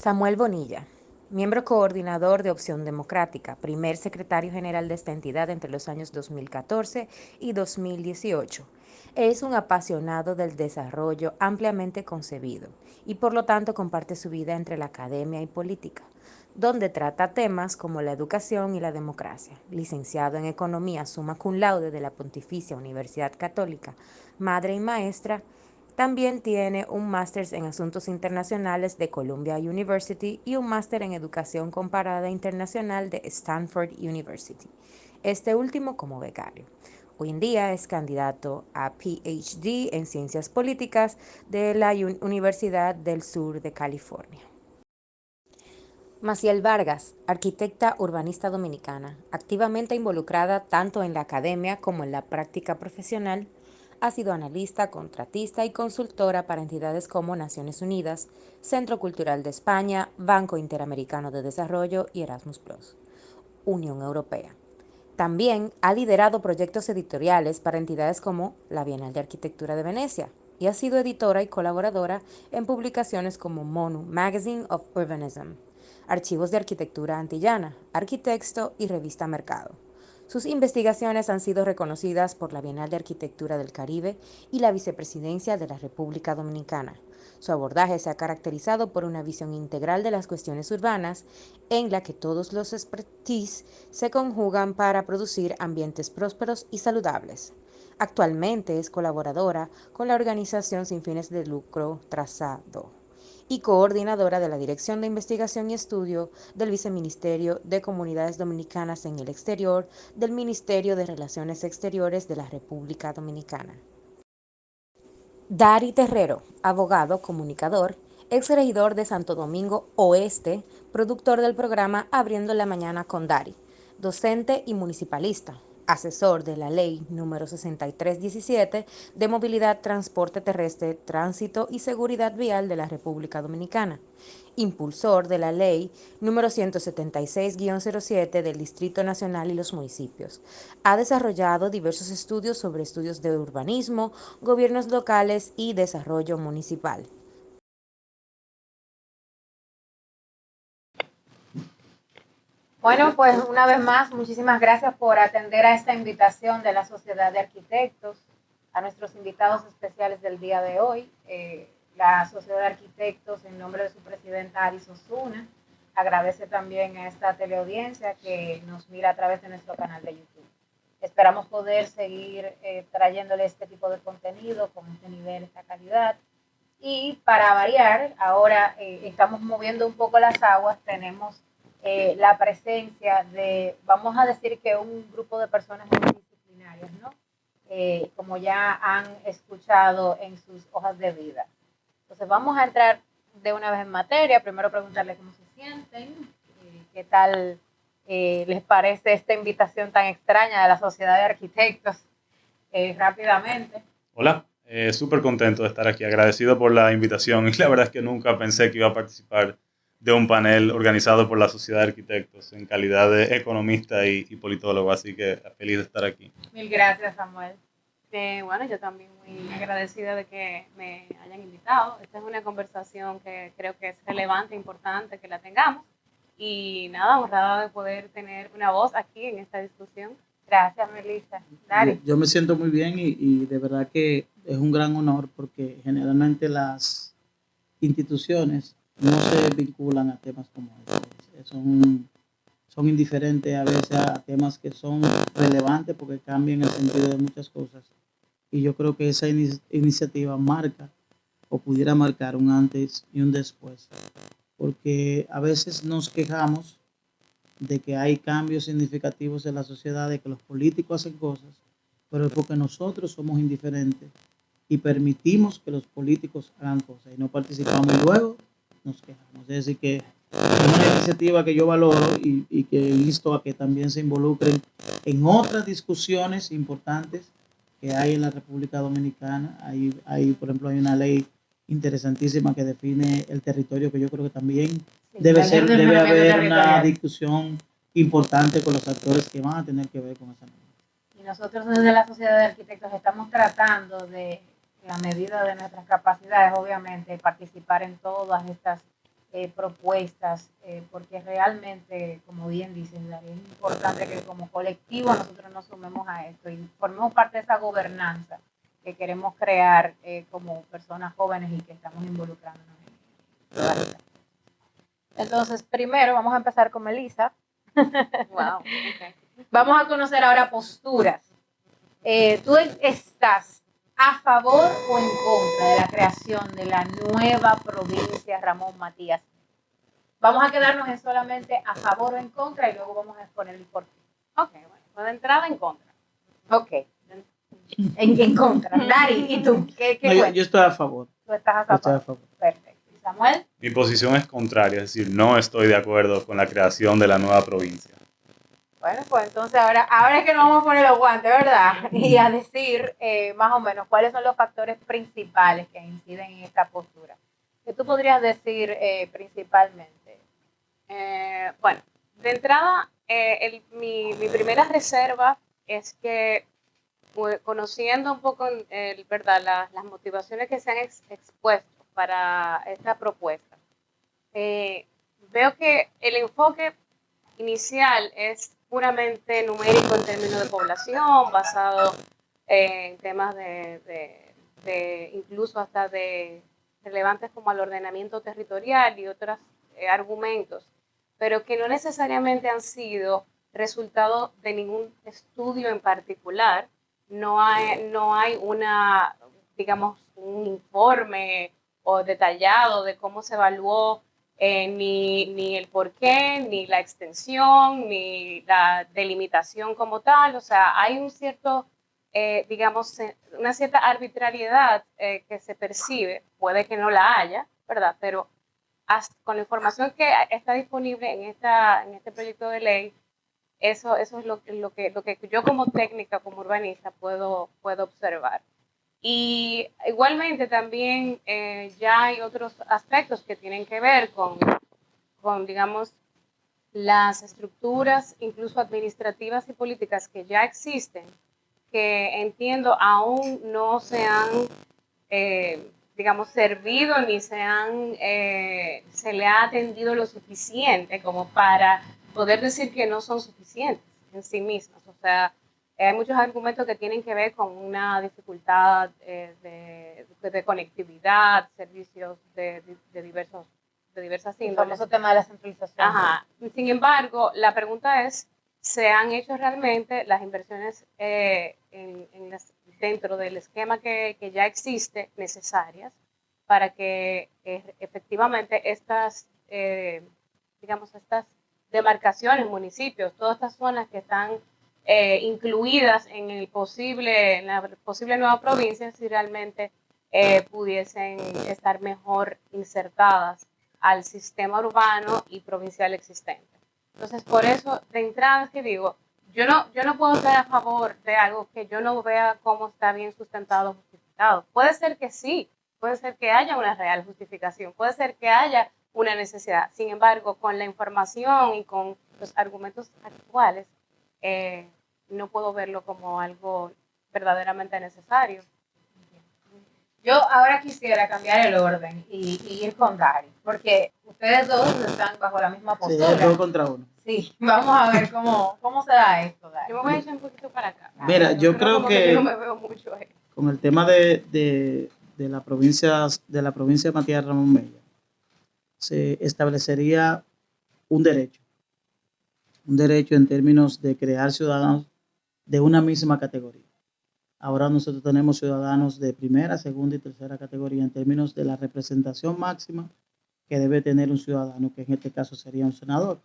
Samuel Bonilla, miembro coordinador de Opción Democrática, primer secretario general de esta entidad entre los años 2014 y 2018. Es un apasionado del desarrollo ampliamente concebido y por lo tanto comparte su vida entre la academia y política, donde trata temas como la educación y la democracia. Licenciado en Economía summa cum laude de la Pontificia Universidad Católica, madre y maestra, también tiene un máster en Asuntos Internacionales de Columbia University y un máster en Educación Comparada Internacional de Stanford University, este último como becario. Hoy en día es candidato a PhD en Ciencias Políticas de la Universidad del Sur de California. Maciel Vargas, arquitecta urbanista dominicana, activamente involucrada tanto en la academia como en la práctica profesional, ha sido analista, contratista y consultora para entidades como Naciones Unidas, Centro Cultural de España, Banco Interamericano de Desarrollo y Erasmus Plus, Unión Europea. También ha liderado proyectos editoriales para entidades como la Bienal de Arquitectura de Venecia y ha sido editora y colaboradora en publicaciones como MONU, Magazine of Urbanism, Archivos de Arquitectura Antillana, Arquitexto y Revista Mercado. Sus investigaciones han sido reconocidas por la Bienal de Arquitectura del Caribe y la Vicepresidencia de la República Dominicana. Su abordaje se ha caracterizado por una visión integral de las cuestiones urbanas, en la que todos los expertise se conjugan para producir ambientes prósperos y saludables. Actualmente es colaboradora con la organización sin fines de lucro Trazado y coordinadora de la Dirección de Investigación y Estudio del Viceministerio de Comunidades Dominicanas en el Exterior del Ministerio de Relaciones Exteriores de la República Dominicana. Dari Terrero, abogado, comunicador, ex regidor de Santo Domingo Oeste, productor del programa Abriendo la Mañana con Dari, docente y municipalista, asesor de la Ley número 6317 de Movilidad, Transporte Terrestre, Tránsito y Seguridad Vial de la República Dominicana, impulsor de la Ley número 176-07 del Distrito Nacional y los municipios. Ha desarrollado diversos estudios sobre estudios de urbanismo, gobiernos locales y desarrollo municipal. Bueno, pues una vez más, muchísimas gracias por atender a esta invitación de la Sociedad de Arquitectos, a nuestros invitados especiales del día de hoy. La Sociedad de Arquitectos, en nombre de su presidenta Aris Osuna, agradece también a esta teleaudiencia que nos mira a través de nuestro canal de YouTube. Esperamos poder seguir trayéndole este tipo de contenido con este nivel, esta calidad. Y para variar, ahora estamos moviendo un poco las aguas, tenemos la presencia de, vamos a decir que un grupo de personas multidisciplinarias, ¿no? Como ya han escuchado en sus hojas de vida. Entonces vamos a entrar de una vez en materia, primero preguntarle cómo se sienten, qué tal les parece esta invitación tan extraña de la Sociedad de Arquitectos, rápidamente. Hola, súper contento de estar aquí, agradecido por la invitación y la verdad es que nunca pensé que iba a participar de un panel organizado por la Sociedad de Arquitectos en calidad de economista y politólogo, así que feliz de estar aquí. Mil gracias, Samuel. Bueno, yo también muy agradecida de que me hayan invitado. Esta es una conversación que creo que es relevante, importante que la tengamos. Y nada, honrada de poder tener una voz aquí en esta discusión. Gracias, Melissa. Dari. Yo me siento muy bien y de verdad que es un gran honor porque generalmente las instituciones no se vinculan a temas como este. Son indiferentes a veces a temas que son relevantes porque cambian el sentido de muchas cosas. Y yo creo que esa iniciativa marca o pudiera marcar un antes y un después. Porque a veces nos quejamos de que hay cambios significativos en la sociedad, de que los políticos hacen cosas, pero es porque nosotros somos indiferentes y permitimos que los políticos hagan cosas y no participamos y luego nos quejamos. Es decir, que es una iniciativa que yo valoro y que insto a que también se involucren en otras discusiones importantes que hay en la República Dominicana. Por ejemplo, hay una ley interesantísima que define el territorio, que yo creo que también debe haber una discusión importante con los actores que van a tener que ver con esa ley. Y nosotros desde la Sociedad de Arquitectos estamos tratando de, en la medida de nuestras capacidades, obviamente, participar en todas estas propuestas, porque realmente, como bien dices, Darío, es importante que como colectivo nosotros nos sumemos a esto y formemos parte de esa gobernanza que queremos crear como personas jóvenes y que estamos involucrándonos en todas estas cosas. Entonces, primero vamos a empezar con Melissa. Wow, okay. Vamos a conocer ahora posturas. ¿Tú estás a favor o en contra de la creación de la nueva provincia Ramón Matías? Vamos a quedarnos en solamente a favor o en contra y luego vamos a exponer el por qué. Ok, bueno, pues de entrada en contra. Ok. En contra. Dari, ¿y tú? ¿Qué No, yo estoy a favor. ¿Tú estás Yo a estoy a favor? favor. Perfecto. ¿Y Samuel? Mi posición es contraria, es decir, no estoy de acuerdo con la creación de la nueva provincia. Bueno, pues entonces ahora es que nos vamos a poner los guantes, ¿verdad? Y a decir más o menos cuáles son los factores principales que inciden en esta postura. ¿Qué tú podrías decir principalmente? Bueno, de entrada, mi primera reserva es que, pues, conociendo un poco ¿verdad? Las motivaciones que se han expuesto para esta propuesta, veo que el enfoque inicial es puramente numérico en términos de población, basado en temas de incluso hasta de relevantes como el ordenamiento territorial y otros argumentos, pero que no necesariamente han sido resultado de ningún estudio en particular. No hay una, digamos, un informe o detallado de cómo se evaluó ni el porqué, ni la extensión, ni la delimitación como tal. O sea, hay un cierto, digamos, una cierta arbitrariedad que se percibe, puede que no la haya, ¿verdad? Pero con la información que está disponible en este proyecto de ley, eso es lo que yo como técnica, como urbanista, puedo observar. Y igualmente también ya hay otros aspectos que tienen que ver con, digamos, las estructuras, incluso administrativas y políticas que ya existen, que entiendo aún no se han, digamos, servido ni se le ha atendido lo suficiente como para poder decir que no son suficientes en sí mismas. O sea, hay muchos argumentos que tienen que ver con una dificultad de conectividad, servicios de diversas El índoles. famoso tema de la centralización. Ajá. Sin embargo, la pregunta es, ¿se han hecho realmente las inversiones dentro del esquema que ya existe necesarias para que efectivamente estas, digamos, estas demarcaciones, municipios, todas estas zonas que están incluidas en la posible nueva provincia, si realmente pudiesen estar mejor insertadas al sistema urbano y provincial existente? Entonces, por eso, de entrada es que digo, yo no puedo estar a favor de algo que yo no vea cómo está bien sustentado o justificado. Puede ser que sí, puede ser que haya una real justificación, puede ser que haya una necesidad. Sin embargo, con la información y con los argumentos actuales, no puedo verlo como algo verdaderamente necesario. Yo ahora quisiera cambiar el orden y ir con Dari, porque ustedes dos están bajo la misma Sí, postura. es 2 contra 1. Sí, vamos a ver cómo se da esto, Dari. Yo me voy a echar un poquito para acá. Mira, yo creo que yo no me veo mucho ahí. con el tema de la provincia Matías Ramón Mella, se establecería un derecho en términos de crear ciudadanos de una misma categoría. Ahora nosotros tenemos ciudadanos de primera, segunda y tercera categoría en términos de la representación máxima que debe tener un ciudadano, que en este caso sería un senador.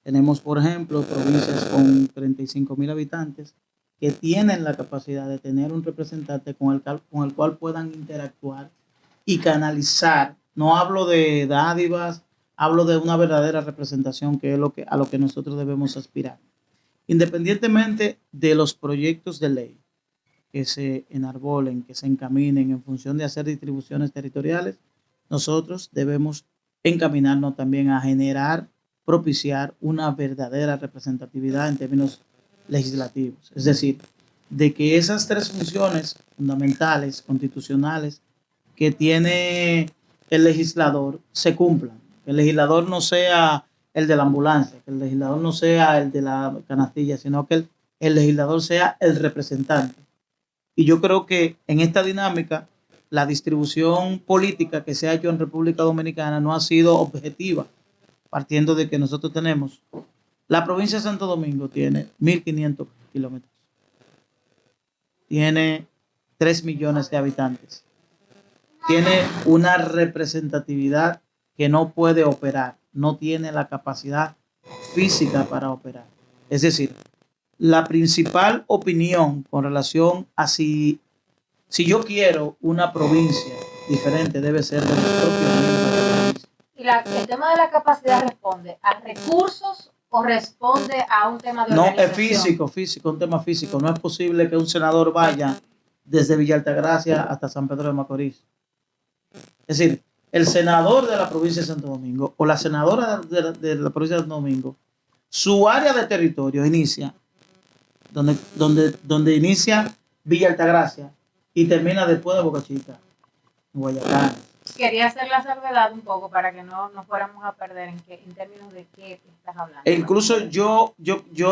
Tenemos, por ejemplo, provincias con 35,000 habitantes que tienen la capacidad de tener un representante con el cual puedan interactuar y canalizar. No hablo de dádivas, hablo de una verdadera representación, que es a lo que nosotros debemos aspirar. Independientemente de los proyectos de ley que se enarbolen, que se encaminen en función de hacer distribuciones territoriales, nosotros debemos encaminarnos también a propiciar una verdadera representatividad en términos legislativos. Es decir, de que esas 3 funciones fundamentales, constitucionales, que tiene el legislador, se cumplan. Que el legislador no sea el de la ambulancia, que el legislador no sea el de la canastilla, sino que el legislador sea el representante. Y yo creo que en esta dinámica la distribución política que se ha hecho en República Dominicana no ha sido objetiva, partiendo de que nosotros tenemos, la provincia de Santo Domingo tiene 1.500 kilómetros, tiene 3 millones de habitantes, tiene una representatividad que no puede operar, no tiene la capacidad física para operar. Es decir, la principal opinión con relación a si yo quiero una provincia diferente, debe ser de los propios miembros de la provincia. ¿Y el tema de la capacidad responde a recursos o responde a un tema de No, organización? es físico, un tema físico. No es posible que un senador vaya desde Villa Altagracia hasta San Pedro de Macorís. Es decir, el senador de la provincia de Santo Domingo o la senadora de la provincia de Santo Domingo, su área de territorio inicia donde inicia Villa Altagracia y termina después de Boca Chica, Guayacán. Quería hacer la salvedad un poco para que no nos fuéramos a perder en términos de qué estás hablando. E incluso yo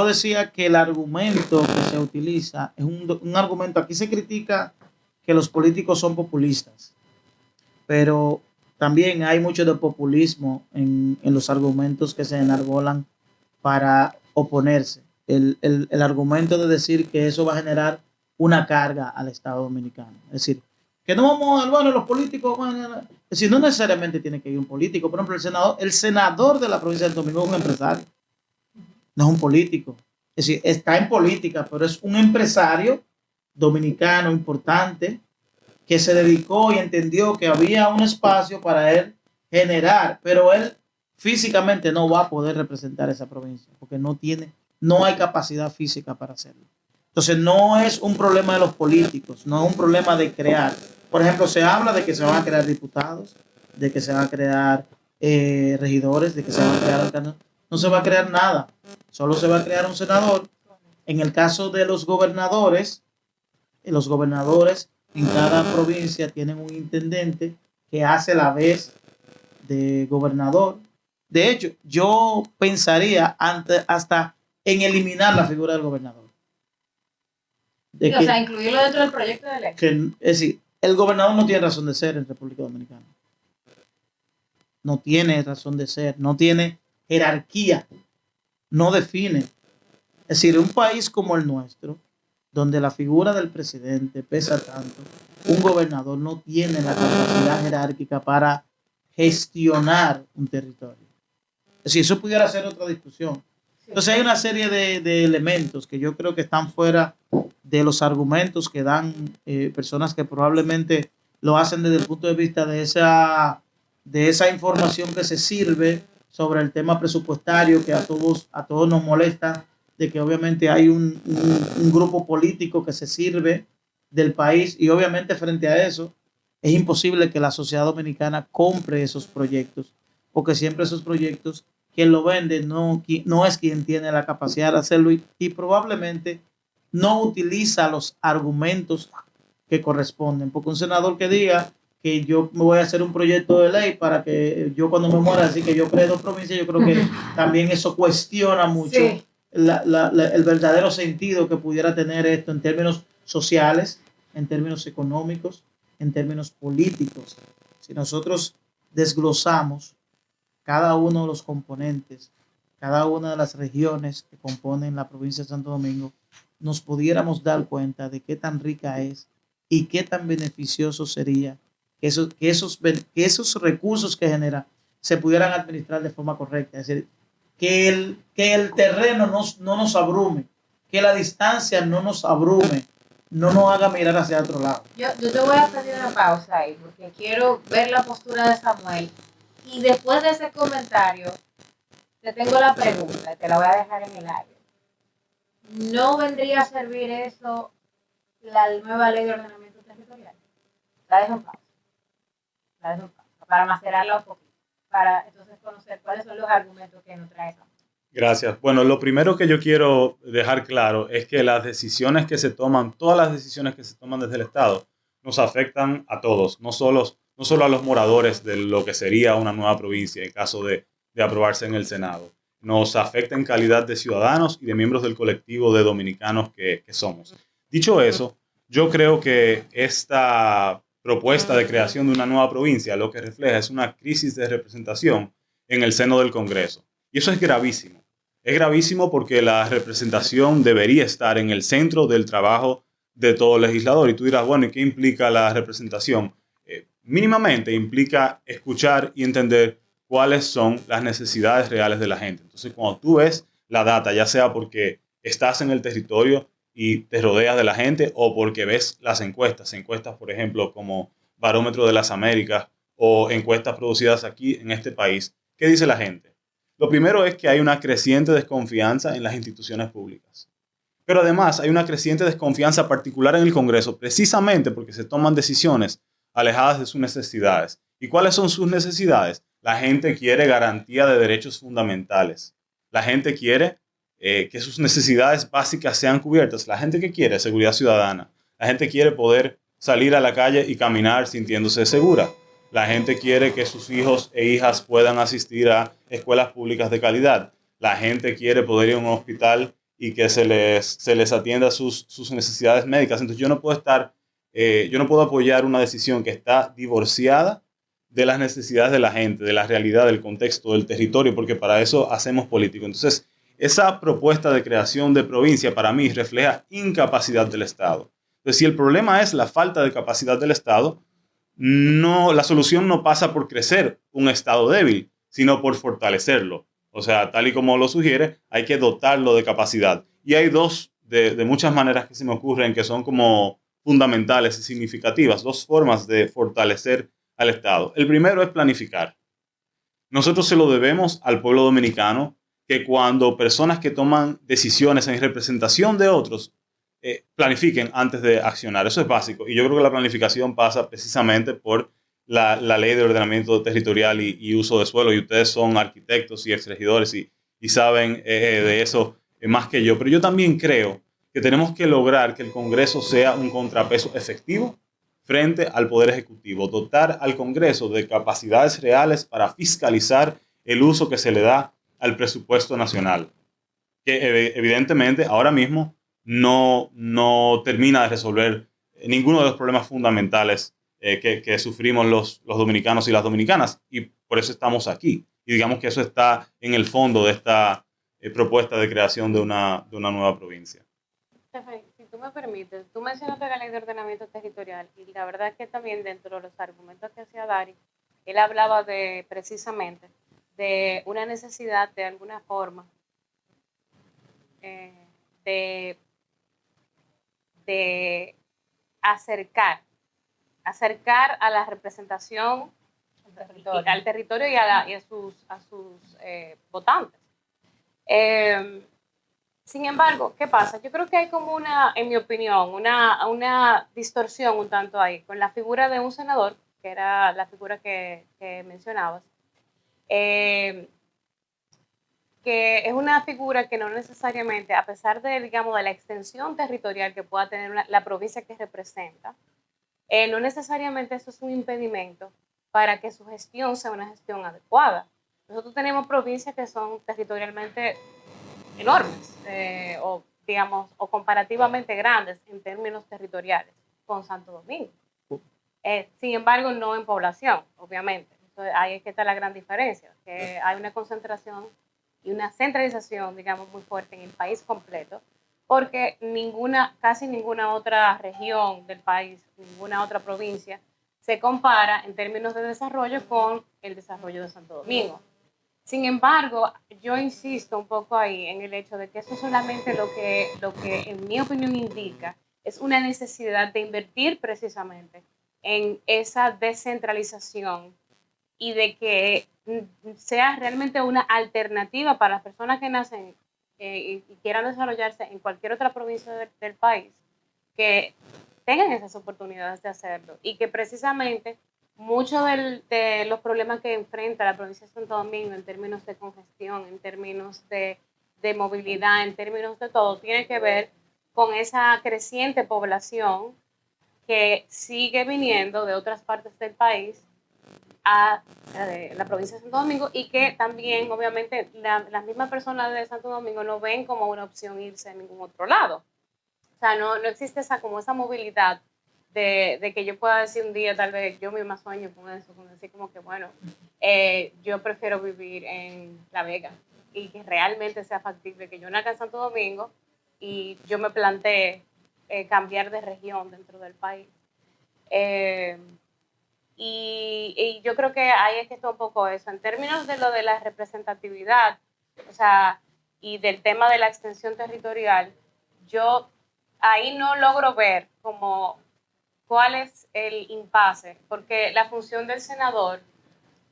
decía que el argumento que se utiliza es un argumento, aquí se critica que los políticos son populistas, pero también hay mucho de populismo en los argumentos que se enarbolan para oponerse. El argumento de decir que eso va a generar una carga al Estado Dominicano. Es decir, que no vamos a, bueno, los políticos, bueno, es decir, no necesariamente tiene que ir un político. Por ejemplo, el senador de la provincia de Santo Domingo es un empresario, no es un político. Es decir, está en política, pero es un empresario dominicano importante que se dedicó y entendió que había un espacio para él generar, pero él físicamente no va a poder representar esa provincia porque no hay capacidad física para hacerlo. Entonces no es un problema de los políticos, no es un problema de crear. Por ejemplo, se habla de que se van a crear diputados, de que se van a crear regidores, de que se van a crear alcaldes. No se va a crear nada, solo se va a crear un senador. En el caso de los gobernadores en cada provincia tienen un intendente que hace la vez de gobernador. De hecho, yo pensaría hasta en eliminar la figura del gobernador. O sea, incluirlo dentro del proyecto de ley. Es decir, el gobernador no tiene razón de ser en República Dominicana. No tiene razón de ser, no tiene jerarquía, no define. Es decir, un país como el nuestro, donde la figura del presidente pesa tanto, un gobernador no tiene la capacidad jerárquica para gestionar un territorio. Es decir, eso pudiera ser otra discusión. Entonces hay una serie de elementos que yo creo que están fuera de los argumentos que dan personas que probablemente lo hacen desde el punto de vista de esa información que se sirve sobre el tema presupuestario que a todos nos molesta, de que obviamente hay un grupo político que se sirve del país y obviamente frente a eso es imposible que la sociedad dominicana compre esos proyectos, porque siempre esos proyectos quien lo vende no es quien tiene la capacidad de hacerlo y probablemente no utiliza los argumentos que corresponden, porque un senador que diga que yo me voy a hacer un proyecto de ley para que yo cuando me muera, así que yo cree 2 provincias, yo creo que también eso cuestiona mucho el verdadero sentido que pudiera tener esto en términos sociales, en términos económicos, en términos políticos. Si nosotros desglosamos cada uno de los componentes, cada una de las regiones que componen la provincia de Santo Domingo, nos pudiéramos dar cuenta de qué tan rica es y qué tan beneficioso sería que esos recursos que genera se pudieran administrar de forma correcta. Es decir, que el terreno no nos abrume, que la distancia no nos abrume, no nos haga mirar hacia otro lado. Yo te voy a pedir una pausa ahí porque quiero ver la postura de Samuel y después de ese comentario te tengo la pregunta, te la voy a dejar en el aire. ¿No vendría a servir eso la nueva ley de ordenamiento territorial? La dejo en pausa. Para macerarla un poquito, para entonces conocer cuáles son los argumentos que nos trae Samuel. Gracias. Bueno, lo primero que yo quiero dejar claro es que las decisiones que se toman, todas las decisiones que se toman desde el Estado, nos afectan a todos, no solo no solo a los moradores de lo que sería una nueva provincia en caso de aprobarse en el Senado, nos afecta en calidad de ciudadanos y de miembros del colectivo de dominicanos que somos. Dicho eso, yo creo que esta propuesta de creación de una nueva provincia lo que refleja es una crisis de representación en el seno del Congreso. Y eso es gravísimo. Es gravísimo porque la representación debería estar en el centro del trabajo de todo legislador. Y tú dirás, bueno, ¿y qué implica la representación? Mínimamente implica escuchar y entender cuáles son las necesidades reales de la gente. Entonces, cuando tú ves la data, ya sea porque estás en el territorio y te rodeas de la gente o porque ves las encuestas, por ejemplo, como Barómetro de las Américas o encuestas producidas aquí en este país, ¿qué dice la gente? Lo primero es que hay una creciente desconfianza en las instituciones públicas. Pero además hay una creciente desconfianza particular en el Congreso, precisamente porque se toman decisiones alejadas de sus necesidades. ¿Y cuáles son sus necesidades? La gente quiere garantía de derechos fundamentales. La gente quiere que sus necesidades básicas sean cubiertas. La gente que quiere seguridad ciudadana. La gente quiere poder salir a la calle y caminar sintiéndose segura. La gente quiere que sus hijos e hijas puedan asistir a escuelas públicas de calidad. La gente quiere poder ir a un hospital y que se les atienda sus necesidades médicas. Entonces yo no puedo apoyar una decisión que está divorciada de las necesidades de la gente, de la realidad, del contexto, del territorio, porque para eso hacemos político. Entonces, esa propuesta de creación de provincia para mí refleja incapacidad del Estado. Entonces, si el problema es la falta de capacidad del Estado, no, la solución no pasa por crecer un Estado débil, sino por fortalecerlo. O sea, tal y como lo sugiere, hay que dotarlo de capacidad. Y hay dos, de muchas maneras que se me ocurren, que son como fundamentales y significativas, dos formas de fortalecer al Estado. El primero es planificar. Nosotros se lo debemos al pueblo dominicano que cuando personas que toman decisiones en representación de otros planifiquen antes de accionar. Eso es básico. Y yo creo que la planificación pasa precisamente por la ley de ordenamiento territorial y uso de suelo. Y ustedes son arquitectos y exregidores y saben de eso más que yo. Pero yo también creo que tenemos que lograr que el Congreso sea un contrapeso efectivo frente al Poder Ejecutivo, dotar al Congreso de capacidades reales para fiscalizar el uso que se le da al presupuesto nacional, que evidentemente ahora mismo no termina de resolver ninguno de los problemas fundamentales que sufrimos los dominicanos y las dominicanas, y por eso estamos aquí. Y digamos que eso está en el fondo de esta propuesta de creación de una nueva provincia. Stephanie, si tú me permites, tú mencionaste la ley de ordenamiento territorial y la verdad es que también dentro de los argumentos que hacía Dari, él hablaba de precisamente de una necesidad de alguna forma eh, de, de acercar, acercar a la representación al territorio y a sus votantes. Sin embargo, ¿qué pasa? Yo creo que hay como en mi opinión, una distorsión un tanto ahí con la figura de un senador, que era la figura que mencionabas, eh, que es una figura que no necesariamente, a pesar de, digamos, de la extensión territorial que pueda tener la provincia que representa, no necesariamente eso es un impedimento para que su gestión sea una gestión adecuada. Nosotros tenemos provincias que son territorialmente enormes o, digamos, o comparativamente grandes en términos territoriales con Santo Domingo. Sin embargo, no en población, obviamente. Entonces, ahí es que está la gran diferencia, que hay una concentración y una centralización, digamos, muy fuerte en el país completo, porque casi ninguna otra región del país, ninguna otra provincia se compara en términos de desarrollo con el desarrollo de Santo Domingo. Sin embargo, yo insisto un poco ahí en el hecho de que eso solamente lo que en mi opinión indica es una necesidad de invertir precisamente en esa descentralización y de que sea realmente una alternativa para las personas que nacen y quieran desarrollarse en cualquier otra provincia del país, que tengan esas oportunidades de hacerlo y que precisamente muchos de los problemas que enfrenta la provincia de Santo Domingo en términos de congestión, en términos de movilidad, en términos de todo, tiene que ver con esa creciente población que sigue viniendo de otras partes del país a la provincia de Santo Domingo y que también, obviamente, las mismas personas de Santo Domingo no ven como una opción irse a ningún otro lado. O sea, no existe como esa movilidad de que yo pueda decir un día, tal vez yo misma sueño con eso, con decir como que, bueno, yo prefiero vivir en La Vega y que realmente sea factible que yo nazca en Santo Domingo y yo me planteé cambiar de región dentro del país. Y yo creo que ahí es que está un poco eso. En términos de lo de la representatividad, o sea, y del tema de la extensión territorial, yo ahí no logro ver como cuál es el impasse, porque la función del senador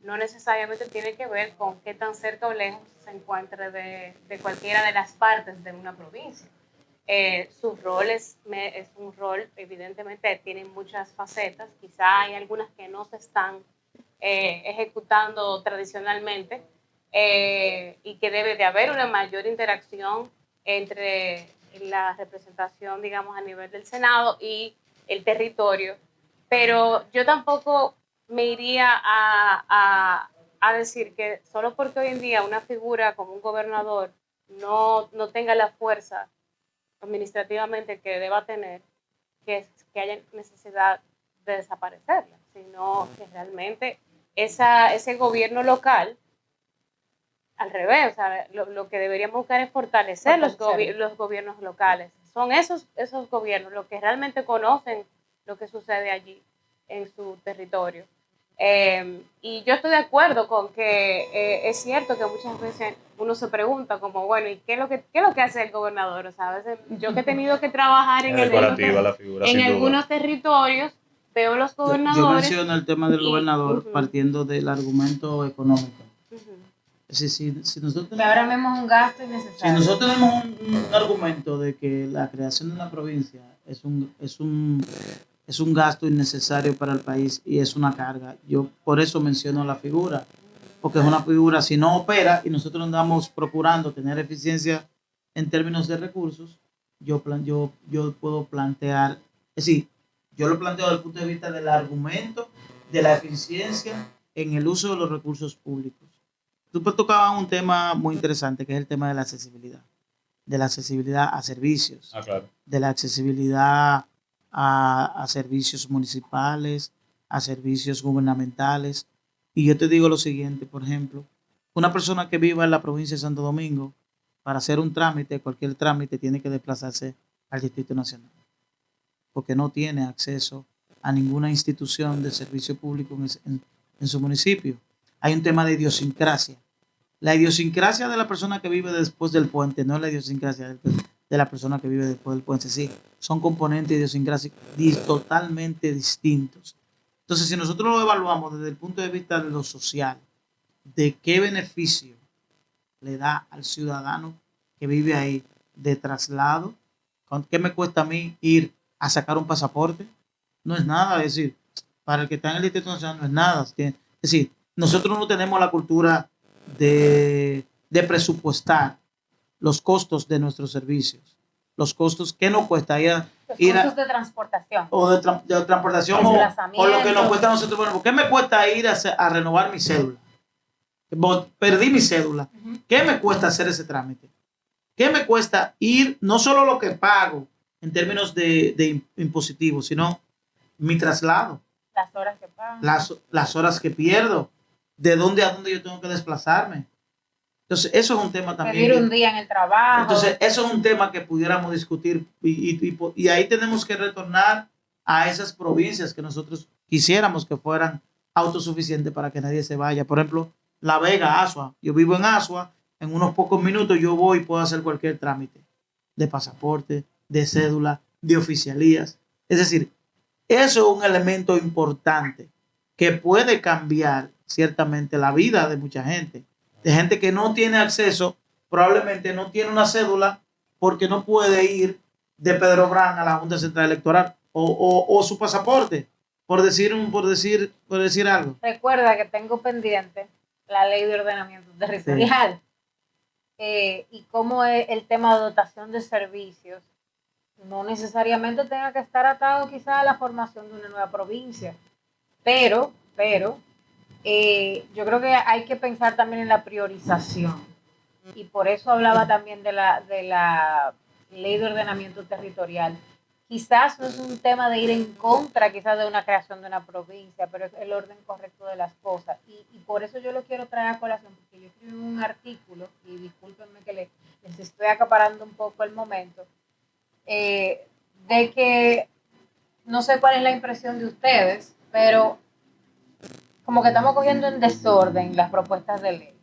no necesariamente tiene que ver con qué tan cerca o lejos se encuentre de cualquiera de las partes de una provincia. Su rol es un rol, evidentemente, tiene muchas facetas, quizá hay algunas que no se están ejecutando tradicionalmente y que debe de haber una mayor interacción entre la representación, digamos, a nivel del Senado y el territorio, pero yo tampoco me iría a decir que solo porque hoy en día una figura como un gobernador no tenga la fuerza administrativamente que deba tener, que haya necesidad de desaparecerla, sino que realmente ese gobierno local, al revés, o sea, lo que deberíamos buscar es fortalecer los gobiernos locales. Son esos gobiernos los que realmente conocen lo que sucede allí en su territorio. Y yo estoy de acuerdo con que es cierto que muchas veces uno se pregunta como, bueno, ¿y qué es lo que hace el gobernador? O sea, a veces yo que he tenido que trabajar en algunos territorios, veo los gobernadores. Yo menciono el tema del gobernador partiendo del argumento económico. Es decir, si nosotros tenemos, ahora vemos un gasto innecesario. Si nosotros tenemos un argumento de que la creación de una provincia es un gasto innecesario para el país y es una carga, yo por eso menciono la figura, porque es una figura, si no opera y nosotros andamos procurando tener eficiencia en términos de recursos, yo puedo plantear, es decir, yo lo planteo desde el punto de vista del argumento de la eficiencia en el uso de los recursos públicos. Tú tocabas un tema muy interesante, que es el tema de la accesibilidad a servicios, claro. de la accesibilidad a servicios municipales, a servicios gubernamentales. Y yo te digo lo siguiente, por ejemplo, una persona que viva en la provincia de Santo Domingo, para hacer un trámite, cualquier trámite, tiene que desplazarse al Distrito Nacional, porque no tiene acceso a ninguna institución de servicio público en su municipio. Hay un tema de idiosincrasia. La idiosincrasia de la persona que vive después del puente no es la idiosincrasia de la persona que vive después del puente. Sí, son componentes idiosincrásicos totalmente distintos. Entonces, si nosotros lo evaluamos desde el punto de vista de lo social, de qué beneficio le da al ciudadano que vive ahí de traslado, ¿qué me cuesta a mí ir a sacar un pasaporte? No es nada, es decir, para el que está en el Distrito Nacional no es nada. Es decir, nosotros no tenemos la cultura de presupuestar los costos de nuestros servicios, los costos que nos cuesta ir a de transportación o de transportación o lo que nos cuesta a nosotros. Bueno, ¿qué me cuesta ir a renovar mi cédula? Perdí mi cédula. ¿Qué me cuesta hacer ese trámite? ¿Qué me cuesta ir? No solo lo que pago en términos de impositivos, sino mi traslado. Las horas que pago. Las horas que pierdo. ¿De dónde a dónde yo tengo que desplazarme? Entonces, eso es un tema también. Pedir un día en el trabajo. Entonces, eso es un tema que pudiéramos discutir y ahí tenemos que retornar a esas provincias que nosotros quisiéramos que fueran autosuficientes para que nadie se vaya. Por ejemplo, La Vega, Asua. Yo vivo en Asua, en unos pocos minutos yo voy y puedo hacer cualquier trámite de pasaporte, de cédula, de oficialías. Es decir, eso es un elemento importante que puede cambiar ciertamente la vida de mucha gente. De gente que no tiene acceso, probablemente no tiene una cédula porque no puede ir de Pedro Brán a la Junta Central Electoral o su pasaporte, por decir algo. Recuerda que tengo pendiente la ley de ordenamiento territorial. Sí. Y cómo es el tema de dotación de servicios no necesariamente tenga que estar atado quizá a la formación de una nueva provincia, pero yo creo que hay que pensar también en la priorización. Y por eso hablaba también de la ley de ordenamiento territorial. Quizás no es un tema de ir en contra quizás de una creación de una provincia, pero es el orden correcto de las cosas. Y por eso yo lo quiero traer a colación, porque yo escribí un artículo, y discúlpenme que les estoy acaparando un poco el momento, de que no sé cuál es la impresión de ustedes, pero como que estamos cogiendo en desorden las propuestas de ley.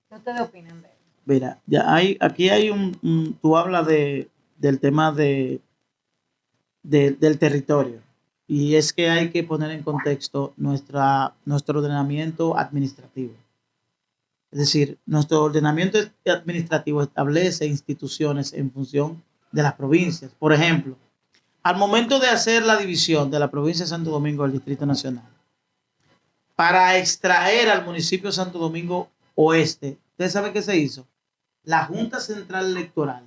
¿Qué ustedes opinan de eso? Mira, aquí hay tú hablas del tema del territorio. Y es que hay que poner en contexto nuestro ordenamiento administrativo. Es decir, nuestro ordenamiento administrativo establece instituciones en función de las provincias. Por ejemplo, al momento de hacer la división de la provincia de Santo Domingo del Distrito Nacional, para extraer al municipio de Santo Domingo Oeste, ¿ustedes saben qué se hizo? La Junta Central Electoral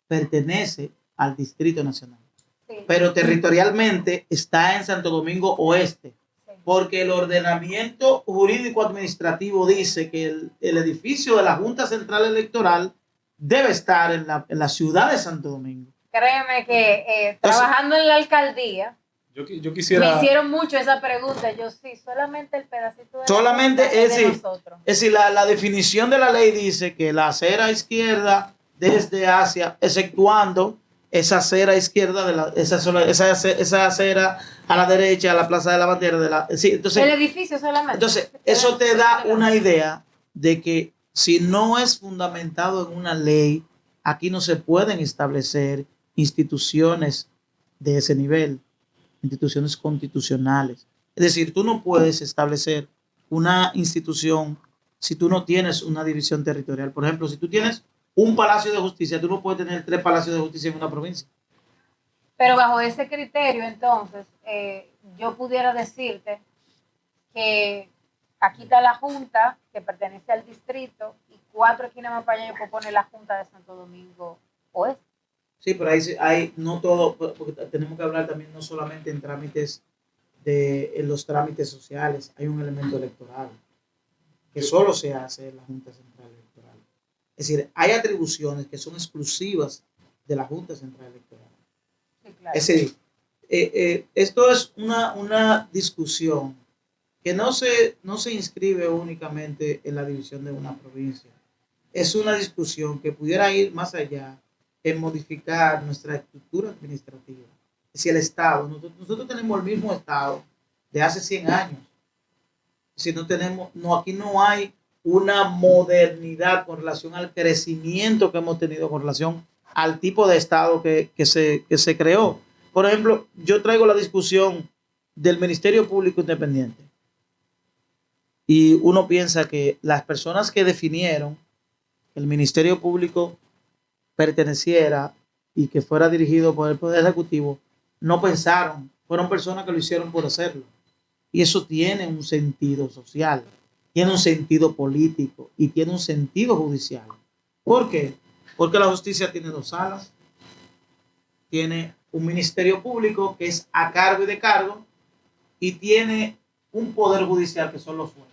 pertenece al Distrito Nacional, Sí, pero territorialmente está en Santo Domingo Oeste, sí. porque el ordenamiento jurídico administrativo dice que el edificio de la Junta Central Electoral debe estar en la ciudad de Santo Domingo. Créeme que trabajando en la alcaldía, Yo me quisiera, hicieron mucho esa pregunta. Yo sí, solamente el pedacito de Solamente, la Junta es de decir, nosotros. es decir, la definición de la ley dice que la acera izquierda desde hacia, exceptuando esa acera izquierda, esa acera a la derecha, a la Plaza de la Bandera. Sí, El edificio solamente. entonces, eso te da una idea de que si no es fundamentado en una ley, aquí no se pueden establecer instituciones de ese nivel, instituciones constitucionales. Es decir, tú no puedes establecer una institución si tú no tienes una división territorial. Por ejemplo, si tú tienes un palacio de justicia, tú no puedes tener 3 palacios de justicia en una provincia. Pero bajo ese criterio, entonces, yo pudiera decirte que aquí está la Junta, que pertenece al distrito, y 4 esquinas más para allá yo puedo poner la Junta de Santo Domingo Oeste. Sí, pero hay no todo, porque tenemos que hablar también no solamente en trámites en los trámites sociales, hay un elemento electoral que solo se hace en la Junta Central Electoral. Es decir, hay atribuciones que son exclusivas de la Junta Central Electoral. Sí, claro. Es decir, esto es una discusión que no se inscribe únicamente en la división de una provincia. Es una discusión que pudiera ir más allá en modificar nuestra estructura administrativa. Si el Estado, nosotros tenemos el mismo Estado de hace 100 años. Si no tenemos, aquí no hay una modernidad con relación al crecimiento que hemos tenido con relación al tipo de Estado que se creó. Por ejemplo, yo traigo la discusión del Ministerio Público Independiente. Y uno piensa que las personas que definieron que el Ministerio Público perteneciera y que fuera dirigido por el Poder Ejecutivo, no pensaron, fueron personas que lo hicieron por hacerlo. Y eso tiene un sentido social, tiene un sentido político y tiene un sentido judicial. ¿Por qué? Porque la justicia tiene 2 salas, tiene un ministerio público que es a cargo y de cargo y tiene un poder judicial que son los jueces.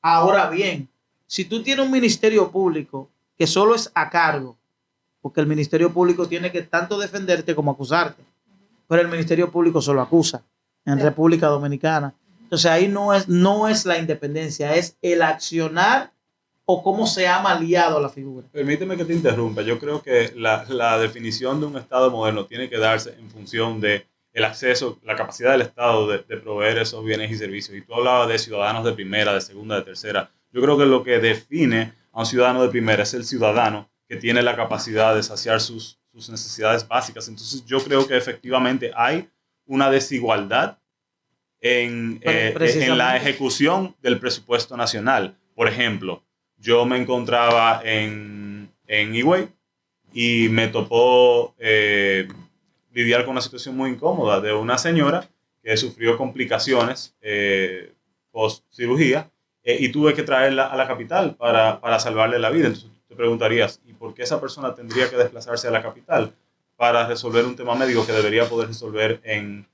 Ahora bien, si tú tienes un ministerio público que solo es a cargo, porque el ministerio público tiene que tanto defenderte como acusarte, pero el ministerio público solo acusa en República Dominicana. Entonces ahí no es la independencia, es el accionar o cómo se ha maleado la figura. permíteme que te interrumpa. Yo creo que la definición de un Estado moderno tiene que darse en función de el acceso, la capacidad del Estado de proveer esos bienes y servicios. Y tú hablabas de ciudadanos de primera, de segunda, de tercera. Yo creo que lo que define a un ciudadano de primera es el ciudadano que tiene la capacidad de saciar sus necesidades básicas. Entonces yo creo que efectivamente hay una desigualdad en la ejecución del presupuesto nacional. Por ejemplo, yo me encontraba en Higüey y me topó lidiar con una situación muy incómoda de una señora que sufrió complicaciones post cirugía y tuve que traerla a la capital para salvarle la vida. Entonces te preguntarías, ¿y por qué esa persona tendría que desplazarse a la capital? para resolver un tema médico que debería poder resolver en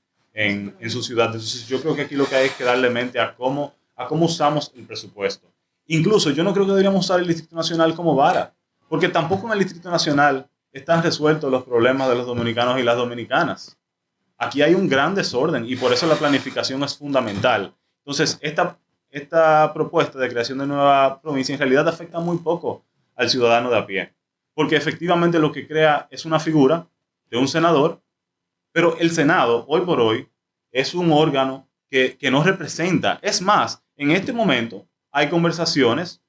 su ciudad. Entonces yo creo que aquí lo que hay es que darle mente a cómo usamos el presupuesto. Incluso yo no creo que deberíamos usar el Distrito Nacional como vara, porque tampoco en el Distrito Nacional están resueltos los problemas de los dominicanos y las dominicanas. Aquí hay un gran desorden y por eso la planificación es fundamental. Entonces, esta propuesta de creación de nueva provincia en realidad afecta muy poco al ciudadano de a pie, porque efectivamente lo que crea es una figura de un senador, pero el Senado, hoy por hoy, es un órgano que no representa. Es más, en este momento hay conversaciones,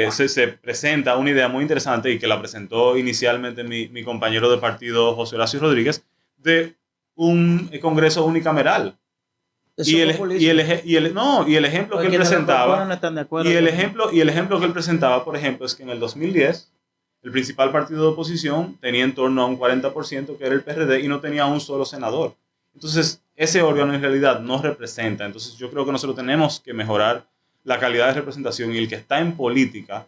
se presenta una idea muy interesante y que la presentó inicialmente mi compañero de partido, José Horacio Rodríguez, de un congreso unicameral. Eso Y el, es populismo. y el ejemplo que él Quienes lo presentaba, proponen no están de acuerdo y con el ejemplo que él presentaba, por ejemplo, es que en el 2010 el principal partido de oposición tenía en torno a un 40%, que era el PRD, y no tenía un solo senador. Entonces, ese órgano en realidad no representa. Entonces, yo creo que nosotros tenemos que mejorar la calidad de representación, y el que está en política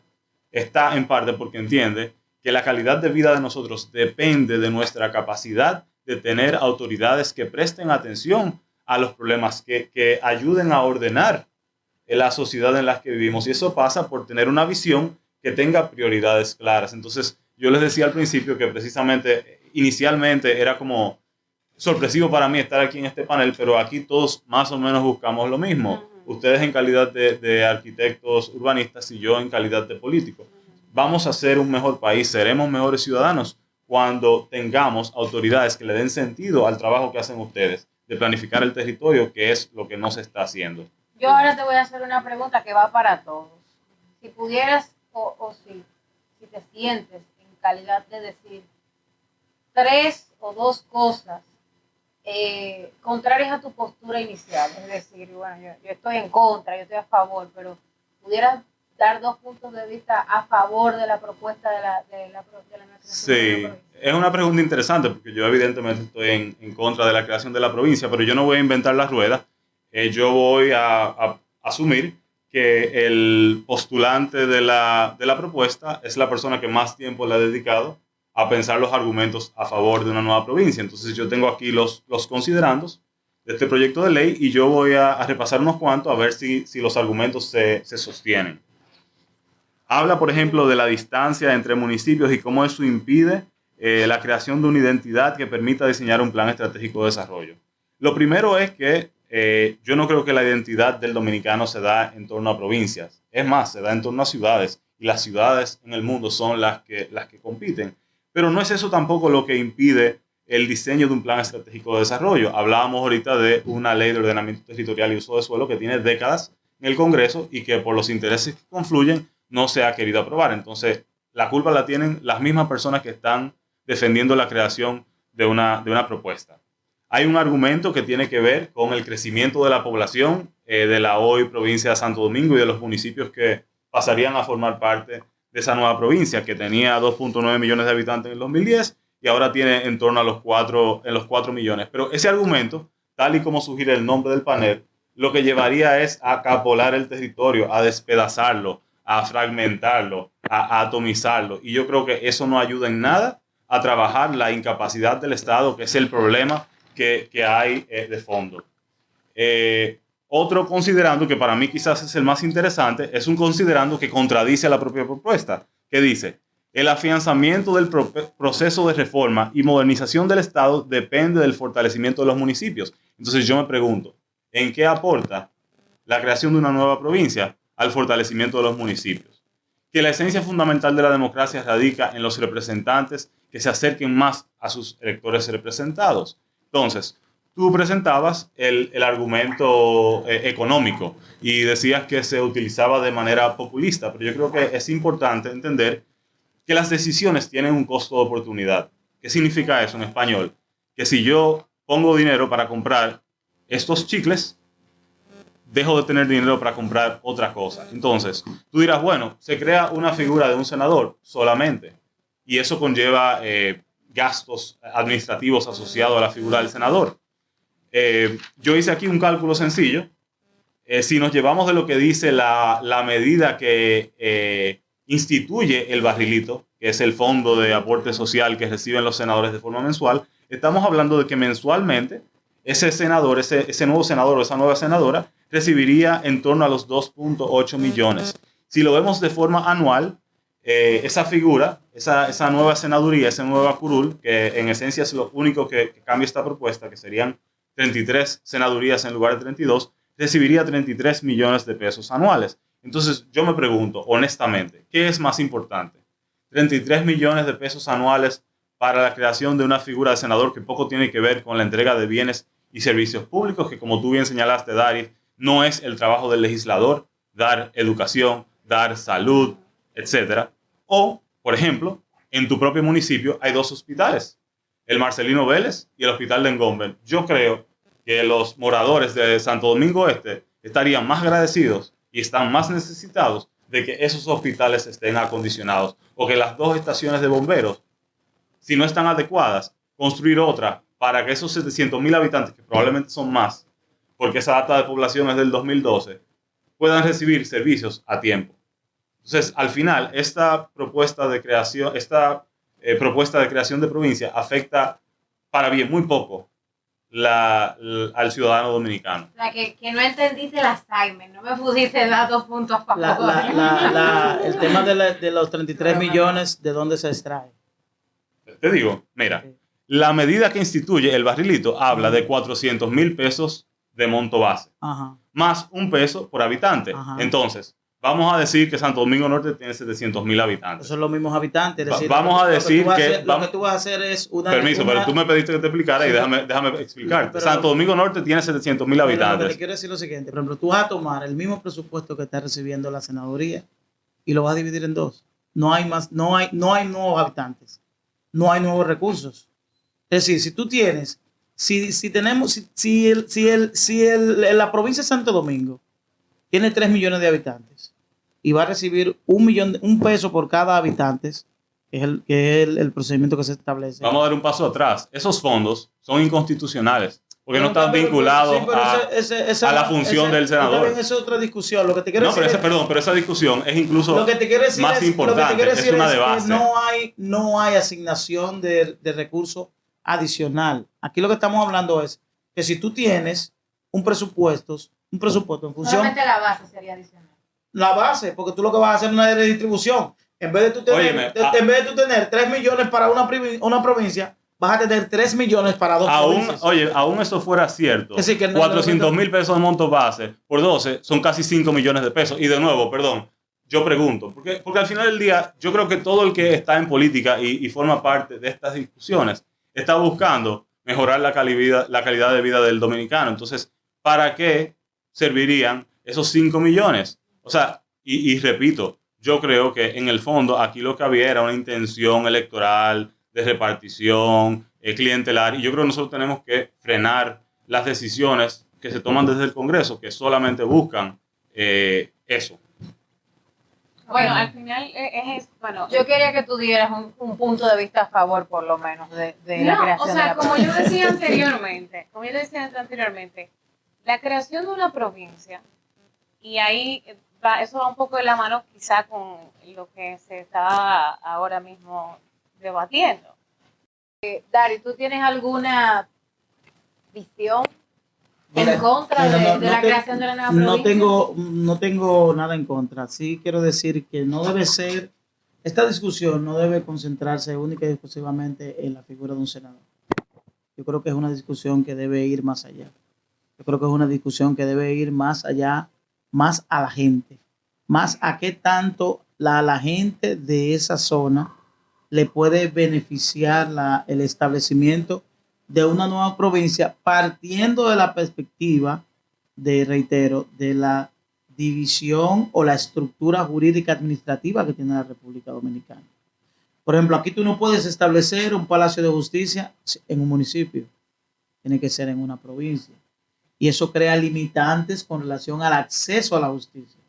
está en parte porque entiende que la calidad de vida de nosotros depende de nuestra capacidad de tener autoridades que presten atención a los problemas, que ayuden a ordenar la sociedad en la que vivimos. Y eso pasa por tener una visión que tenga prioridades claras. Entonces, yo les decía al principio que precisamente, inicialmente, era como sorpresivo para mí estar aquí en este panel, pero aquí todos más o menos buscamos lo mismo. Ustedes en calidad de arquitectos urbanistas y yo en calidad de político. Vamos a ser un mejor país, seremos mejores ciudadanos cuando tengamos autoridades que le den sentido al trabajo que hacen ustedes de planificar el territorio, que es lo que no se está haciendo. Yo ahora te voy a hacer una pregunta que va para todos. Si pudieras si te sientes en calidad de decir 3 o 2 cosas contrarias a tu postura inicial, es decir, bueno, yo estoy en contra, yo estoy a favor, pero pudieras dar 2 puntos de vista a favor de la propuesta de la Sí, es una pregunta interesante porque yo evidentemente estoy en contra de la creación de la provincia, pero yo no voy a inventar la rueda. Yo voy a asumir que el postulante de la propuesta es la persona que más tiempo le ha dedicado a pensar los argumentos a favor de una nueva provincia. Entonces yo tengo aquí los considerandos de este proyecto de ley y yo voy a repasar unos cuantos a ver si los argumentos se sostienen. Habla, por ejemplo, de la distancia entre municipios y cómo eso impide la creación de una identidad que permita diseñar un plan estratégico de desarrollo. Lo primero es que yo no creo que la identidad del dominicano se da en torno a provincias. Es más, se da en torno a ciudades. Y las ciudades en el mundo son las que compiten. Pero no es eso tampoco lo que impide el diseño de un plan estratégico de desarrollo. Hablábamos ahorita de una ley de ordenamiento territorial y uso de suelo que tiene décadas en el Congreso y que por los intereses que confluyen no se ha querido aprobar. Entonces, la culpa la tienen las mismas personas que están defendiendo la creación de una propuesta. Hay un argumento que tiene que ver con el crecimiento de la población de la hoy provincia de Santo Domingo y de los municipios que pasarían a formar parte de esa nueva provincia, que tenía 2.9 millones de habitantes en el 2010 y ahora tiene en torno a los 4 millones. Pero ese argumento, tal y como sugiere el nombre del panel, lo que llevaría es a acapolar el territorio, a despedazarlo, a fragmentarlo, a atomizarlo. Y yo creo que eso no ayuda en nada a trabajar la incapacidad del Estado, que es el problema que hay de fondo. Otro considerando, que para mí quizás es el más interesante, es un considerando que contradice a la propia propuesta, que dice: el afianzamiento del proceso de reforma y modernización del Estado depende del fortalecimiento de los municipios. Entonces yo me pregunto, ¿en qué aporta la creación de una nueva provincia al fortalecimiento de los municipios? Que la esencia fundamental de la democracia radica en los representantes que se acerquen más a sus electores representados. Entonces, tú presentabas el argumento económico y decías que se utilizaba de manera populista, pero yo creo que es importante entender que las decisiones tienen un costo de oportunidad. ¿Qué significa eso en español? Que si yo pongo dinero para comprar estos chicles, dejo de tener dinero para comprar otra cosa. Entonces, tú dirás, bueno, se crea una figura de un senador solamente y eso conlleva gastos administrativos asociados a la figura del senador. Yo hice aquí un cálculo sencillo. Si nos llevamos de lo que dice la medida que instituye el barrilito, que es el fondo de aporte social que reciben los senadores de forma mensual, estamos hablando de que mensualmente ese senador, ese nuevo senador o esa nueva senadora recibiría en torno a los 2.8 millones. Si lo vemos de forma anual, esa figura, esa nueva senaduría, esa nueva curul, que en esencia es lo único que cambia esta propuesta, que serían 33 senadurías en lugar de 32, recibiría 33 millones de pesos anuales. Entonces yo me pregunto, honestamente, ¿qué es más importante? 33 millones de pesos anuales para la creación de una figura de senador que poco tiene que ver con la entrega de bienes y servicios públicos, que como tú bien señalaste, Dari, no es el trabajo del legislador dar educación, dar salud, etcétera. O, por ejemplo, en tu propio municipio hay 2 hospitales, el Marcelino Vélez y el Hospital de Engombe. Yo creo que los moradores de Santo Domingo Este estarían más agradecidos y están más necesitados de que esos hospitales estén acondicionados, o que las 2 estaciones de bomberos, si no están adecuadas, construir otra para que esos 700,000 habitantes, que probablemente son más, porque esa data de población es del 2012, puedan recibir servicios a tiempo. Entonces, al final, esta propuesta de creación de provincia afecta para bien muy poco al ciudadano dominicano. O sea, que no entendiste el Alzheimer, no me pudiste dar 2 puntos a favor. El tema de los 33 millones, ¿de dónde se extrae? Te digo, mira, la medida que instituye el barrilito habla de 400,000 pesos de monto base, Ajá. más $1 por habitante. Ajá. Entonces, vamos a decir que Santo Domingo Norte tiene 700,000 habitantes. Son los mismos habitantes. Es decir, vamos a decir que... Lo que tú vas a hacer es una... Permiso, pero tú me pediste que te explicara y déjame explicarte. Santo Domingo Norte tiene 700,000 habitantes. Lo que te quiero decir es lo siguiente. Por ejemplo, tú vas a tomar el mismo presupuesto que está recibiendo la senaduría y lo vas a dividir en 2. No hay nuevos habitantes. No hay nuevos recursos. Es decir, si tú tienes... la provincia de Santo Domingo tiene 3 millones de habitantes y va a recibir $1 por cada habitante, que es el procedimiento que se establece. Vamos a dar un paso atrás. Esos fondos son inconstitucionales porque no están vinculados a la función del senador. Esa es otra discusión. Lo que te quiero decir pero esa discusión es incluso más importante. importante. Es una de base. No hay asignación de recursos adicional. Aquí lo que estamos hablando es que si tú tienes un presupuesto en función... Solamente la base sería adicional. La base, porque tú lo que vas a hacer es una redistribución. En vez de tú tener 3 millones para una provincia, vas a tener 3 millones para 2 provincias. Aún eso fuera cierto, es decir, que 400,000 pesos de monto base por 12 son casi 5 millones de pesos. Y de nuevo, perdón, yo pregunto, porque al final del día, yo creo que todo el que está en política y forma parte de estas discusiones está buscando mejorar la calidad de vida del dominicano. Entonces, ¿para qué servirían esos 5 millones? O sea, y repito, yo creo que en el fondo aquí lo que había era una intención electoral de repartición, clientelar, y yo creo que nosotros tenemos que frenar las decisiones que se toman desde el Congreso, que solamente buscan eso. Bueno, al final bueno. Yo quería que tú dieras un punto de vista a favor, por lo menos, de la creación de la como yo decía anteriormente, la creación de una provincia, y ahí eso va un poco de la mano quizá con lo que se está ahora mismo debatiendo. Dari, ¿tú tienes alguna visión en contra de la creación de la nueva provincia? No tengo nada en contra. Sí quiero decir que no debe ser, esta discusión no debe concentrarse única y exclusivamente en la figura de un senador. Yo creo que es una discusión que debe ir más allá. Yo creo que es una discusión que debe ir más allá, más a la gente, más a qué tanto la gente de esa zona le puede beneficiar el establecimiento de una nueva provincia, partiendo de la perspectiva de la división o la estructura jurídica administrativa que tiene la República Dominicana. Por ejemplo, aquí tú no puedes establecer un palacio de justicia en un municipio, tiene que ser en una provincia. Y eso crea limitantes con relación al acceso a la justicia.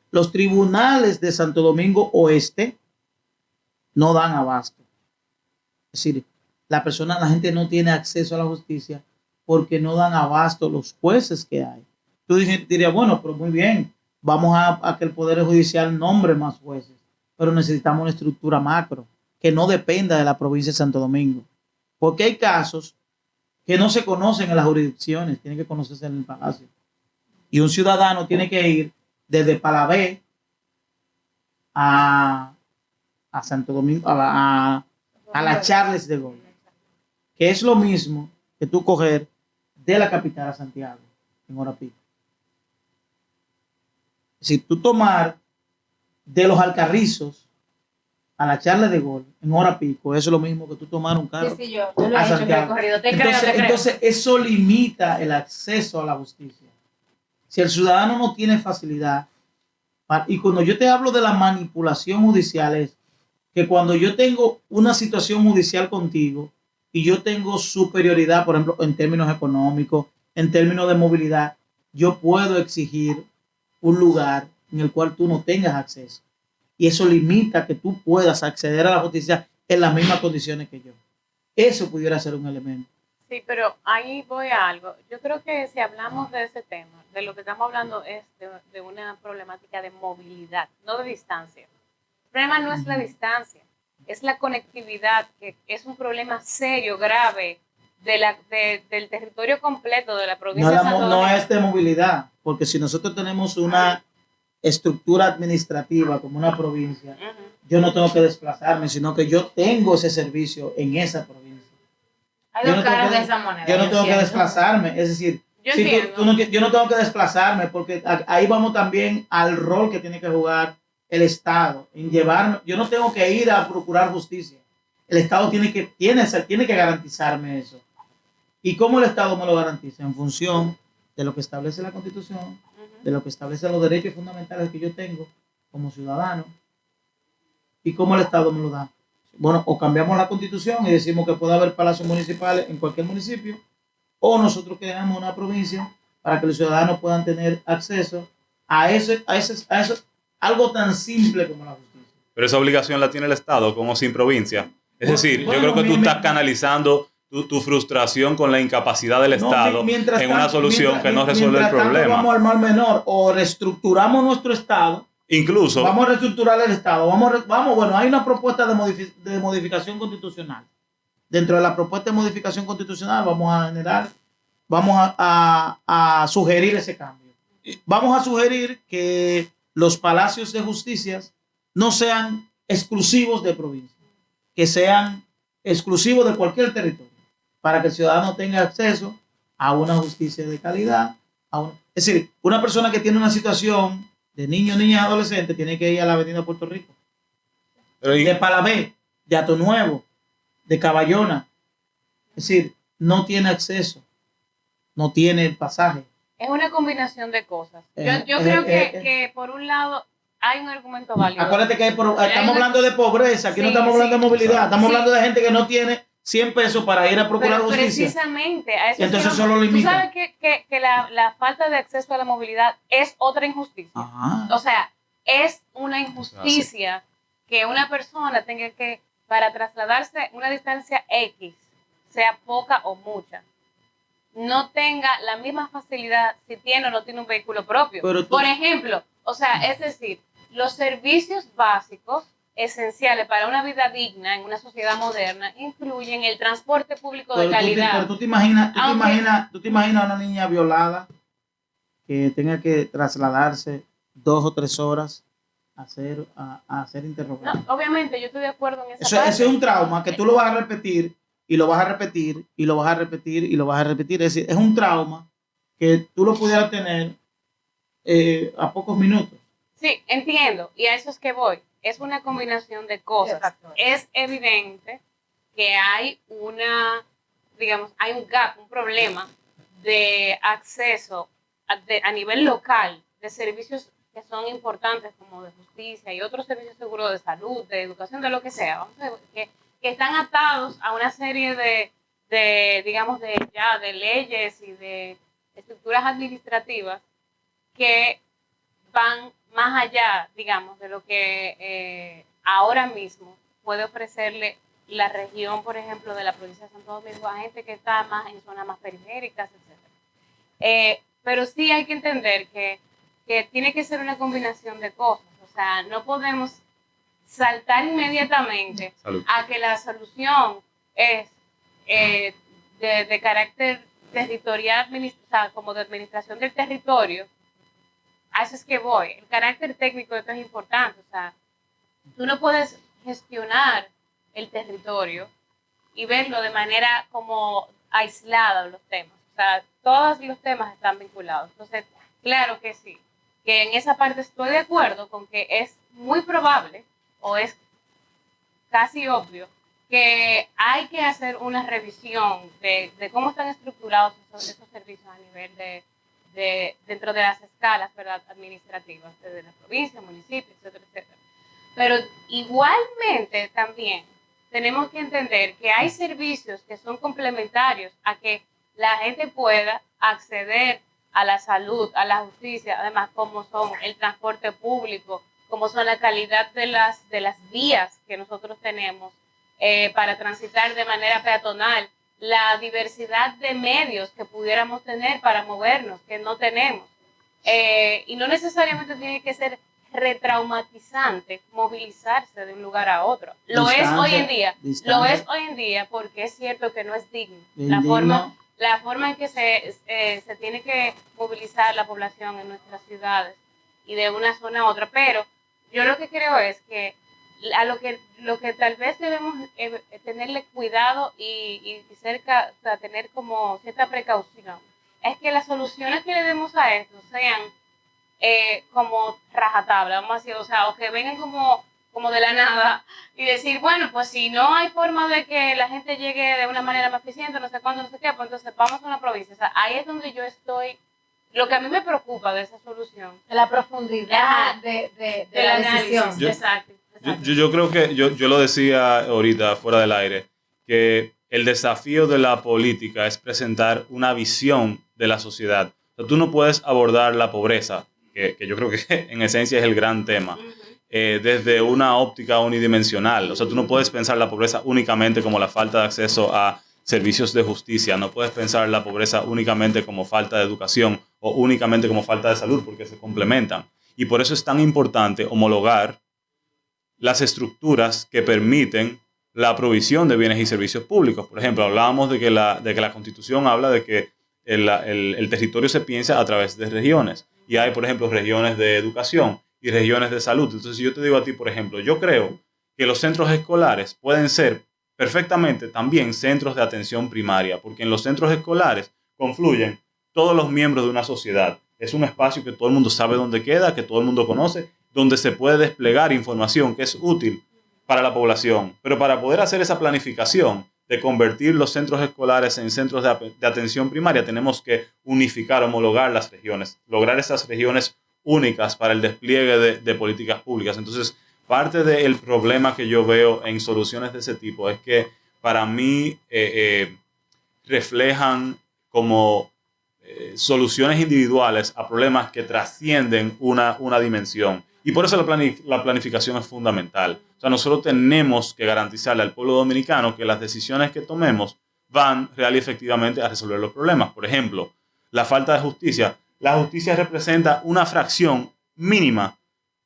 Los tribunales de Santo Domingo Oeste no dan abasto. Es decir, la gente no tiene acceso a la justicia porque no dan abasto los jueces que hay. Tú dirías, bueno, pero muy bien, vamos a que el Poder Judicial nombre más jueces. pero necesitamos una estructura macro que no dependa de la provincia de Santo Domingo. Porque hay casos que no se conocen en las jurisdicciones, tienen que conocerse en el palacio. Y un ciudadano tiene que ir desde Palabé a Santo Domingo, a la Charles de Gaulle, que es lo mismo que tú coger de la capital a Santiago en hora pico. Si tú tomar de los Alcarrizos a la Charles de Gaulle en hora pico, eso es lo mismo que tú tomar un carro Sí, yo lo he a hecho en Santiago. recorrido. Entonces eso limita el acceso a la justicia. Si el ciudadano no tiene facilidad, y cuando yo te hablo de la manipulación judicial, es que cuando yo tengo una situación judicial contigo y yo tengo superioridad, por ejemplo, en términos económicos, en términos de movilidad, yo puedo exigir un lugar en el cual tú no tengas acceso. Y eso limita que tú puedas acceder a la justicia en las mismas condiciones que yo. Eso pudiera ser un elemento. Sí, pero ahí voy a algo. Yo creo que si hablamos de ese tema, de lo que estamos hablando es de una problemática de movilidad, no de distancia. El problema no es la distancia, es la conectividad, que es un problema serio, grave, del territorio completo de la provincia de Santo Domingo. No es de movilidad, porque si nosotros tenemos una estructura administrativa como una provincia, yo no tengo que desplazarme, sino que yo tengo ese servicio en esa provincia. Hay dos caras de esa moneda. Yo no tengo que desplazarme, es decir, yo no tengo que desplazarme, porque ahí vamos también al rol que tiene que jugar el Estado en llevarme. Yo no tengo que ir a procurar justicia. El Estado tiene que garantizarme eso. ¿Y cómo el Estado me lo garantiza? En función de lo que establece la Constitución, de lo que establecen los derechos fundamentales que yo tengo como ciudadano, y cómo el Estado me lo da. Bueno, o cambiamos la Constitución y decimos que puede haber palacios municipales en cualquier municipio, o nosotros creamos una provincia para que los ciudadanos puedan tener acceso a eso, algo tan simple como la justicia. Pero esa obligación la tiene el Estado, como sin provincia. Es decir, yo creo que tú estás canalizando tu frustración con la incapacidad del Estado en una solución que no resuelve el problema. Vamos al mal menor, o reestructuramos nuestro Estado. Incluso. Vamos a reestructurar el Estado. Bueno, hay una propuesta de modificación constitucional. Dentro de la propuesta de modificación constitucional vamos a sugerir ese cambio. Vamos a sugerir que los palacios de justicia no sean exclusivos de provincia, que sean exclusivos de cualquier territorio, para que el ciudadano tenga acceso a una justicia de calidad. Es decir, una persona que tiene una situación de niños, niñas, adolescentes, tiene que ir a la avenida Puerto Rico. De Palabé, de Ato Nuevo, de Caballona. Es decir, no tiene acceso, no tiene pasaje. Es una combinación de cosas. Yo creo que por un lado hay un argumento válido. Acuérdate que estamos hablando de pobreza, aquí no estamos hablando de movilidad, estamos hablando de gente que no tiene 100 pesos para ir a procurar justicia. Precisamente a eso. Entonces eso lo limita. Tú sabes que la falta de acceso a la movilidad es otra injusticia. Ajá. O sea, es una injusticia que una persona tenga que, para trasladarse una distancia X, sea poca o mucha, no tenga la misma facilidad si tiene o no tiene un vehículo propio. Por ejemplo, o sea, es decir, los servicios básicos esenciales para una vida digna en una sociedad moderna incluyen el transporte público de calidad. Pero tú te imaginas a una niña violada que tenga que trasladarse 2 o 3 horas a ser interrogada. No, obviamente, yo estoy de acuerdo en esa parte. Eso es un trauma que tú lo vas a repetir y lo vas a repetir y lo vas a repetir y lo vas a repetir. Es decir, es un trauma que tú lo pudieras tener a pocos minutos. Sí, entiendo, y a eso es que voy. Es una combinación de cosas. Exacto. Es evidente que hay hay un gap, un problema de acceso a nivel local de servicios que son importantes como de justicia y otros servicios seguros de salud, de educación, de lo que sea, que están atados a una serie de leyes y de estructuras administrativas que van más allá, digamos, de lo que ahora mismo puede ofrecerle la región, por ejemplo, de la provincia de Santo Domingo a gente que está más en zonas más periféricas, etc. Pero sí hay que entender que tiene que ser una combinación de cosas. O sea, no podemos saltar inmediatamente Salud. a que la solución es de carácter territorial, o sea, como de administración del territorio. A eso es que voy. El carácter técnico de esto es importante. O sea, tú no puedes gestionar el territorio y verlo de manera como aislada los temas. O sea, todos los temas están vinculados. Entonces, claro que sí, que en esa parte estoy de acuerdo con que es muy probable o es casi obvio que hay que hacer una revisión de cómo están estructurados esos servicios a nivel dentro de las escalas, ¿verdad?, administrativas, desde la provincia, municipio, etcétera, etcétera. Pero igualmente también tenemos que entender que hay servicios que son complementarios a que la gente pueda acceder a la salud, a la justicia, además como son el transporte público, como son la calidad de las vías que nosotros tenemos para transitar de manera peatonal, la diversidad de medios que pudiéramos tener para movernos, que no tenemos. Y no necesariamente tiene que ser retraumatizante movilizarse de un lugar a otro. Lo es hoy en día porque es cierto que no es digno. La forma en que se tiene que movilizar la población en nuestras ciudades y de una zona a otra, pero yo lo que creo es que a lo que tal vez debemos tenerle cuidado y cerca, o sea, tener como cierta precaución, es que las soluciones que le demos a esto sean como rajatabla, vamos a decir, o sea, o que vengan como de la nada y decir, bueno, pues si no hay forma de que la gente llegue de una manera más eficiente, no sé cuándo, no sé qué, pues entonces vamos a una provincia. O sea, ahí es donde yo estoy. Lo que a mí me preocupa de esa solución, la profundidad de la decisión. Exacto. Yo creo que, yo lo decía ahorita fuera del aire, que el desafío de la política es presentar una visión de la sociedad. O sea, tú no puedes abordar la pobreza, que yo creo que en esencia es el gran tema, desde una óptica unidimensional. O sea, tú no puedes pensar la pobreza únicamente como la falta de acceso a servicios de justicia, no puedes pensar la pobreza únicamente como falta de educación o únicamente como falta de salud, porque se complementan. Y por eso es tan importante homologar las estructuras que permiten la provisión de bienes y servicios públicos. Por ejemplo, hablábamos de que la Constitución habla de que el territorio se piensa a través de regiones. Y hay, por ejemplo, regiones de educación y regiones de salud. Entonces, yo te digo a ti, por ejemplo, yo creo que los centros escolares pueden ser perfectamente también centros de atención primaria, porque en los centros escolares confluyen todos los miembros de una sociedad. Es un espacio que todo el mundo sabe dónde queda, que todo el mundo conoce, donde se puede desplegar información que es útil para la población. Pero para poder hacer esa planificación de convertir los centros escolares en centros de atención primaria, tenemos que unificar, homologar las regiones, lograr esas regiones únicas para el despliegue de políticas públicas. Entonces, parte del problema que yo veo en soluciones de ese tipo es que para mí reflejan como soluciones individuales a problemas que trascienden una dimensión. Y por eso la planificación es fundamental. O sea, nosotros tenemos que garantizarle al pueblo dominicano que las decisiones que tomemos van real y efectivamente a resolver los problemas. Por ejemplo, la falta de justicia. La justicia representa una fracción mínima,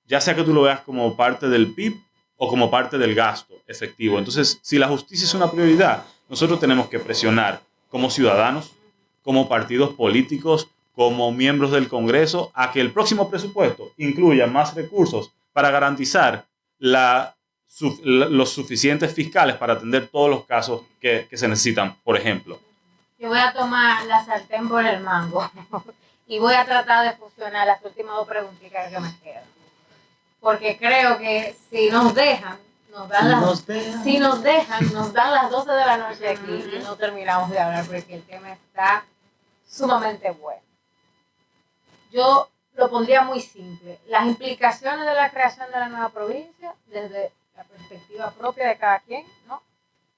ya sea que tú lo veas como parte del PIB o como parte del gasto efectivo. Entonces, si la justicia es una prioridad, nosotros tenemos que presionar como ciudadanos, como partidos políticos, como miembros del Congreso, a que el próximo presupuesto incluya más recursos para garantizar los suficientes fiscales para atender todos los casos que se necesitan, por ejemplo. Yo voy a tomar la sartén por el mango y voy a tratar de fusionar las últimas dos preguntitas que me quedan. Porque creo que si nos dejan, nos dan las 12 de la noche aquí y no terminamos de hablar porque el tema está sumamente bueno. Yo lo pondría muy simple. Las implicaciones de la creación de la nueva provincia desde la perspectiva propia de cada quien, ¿no?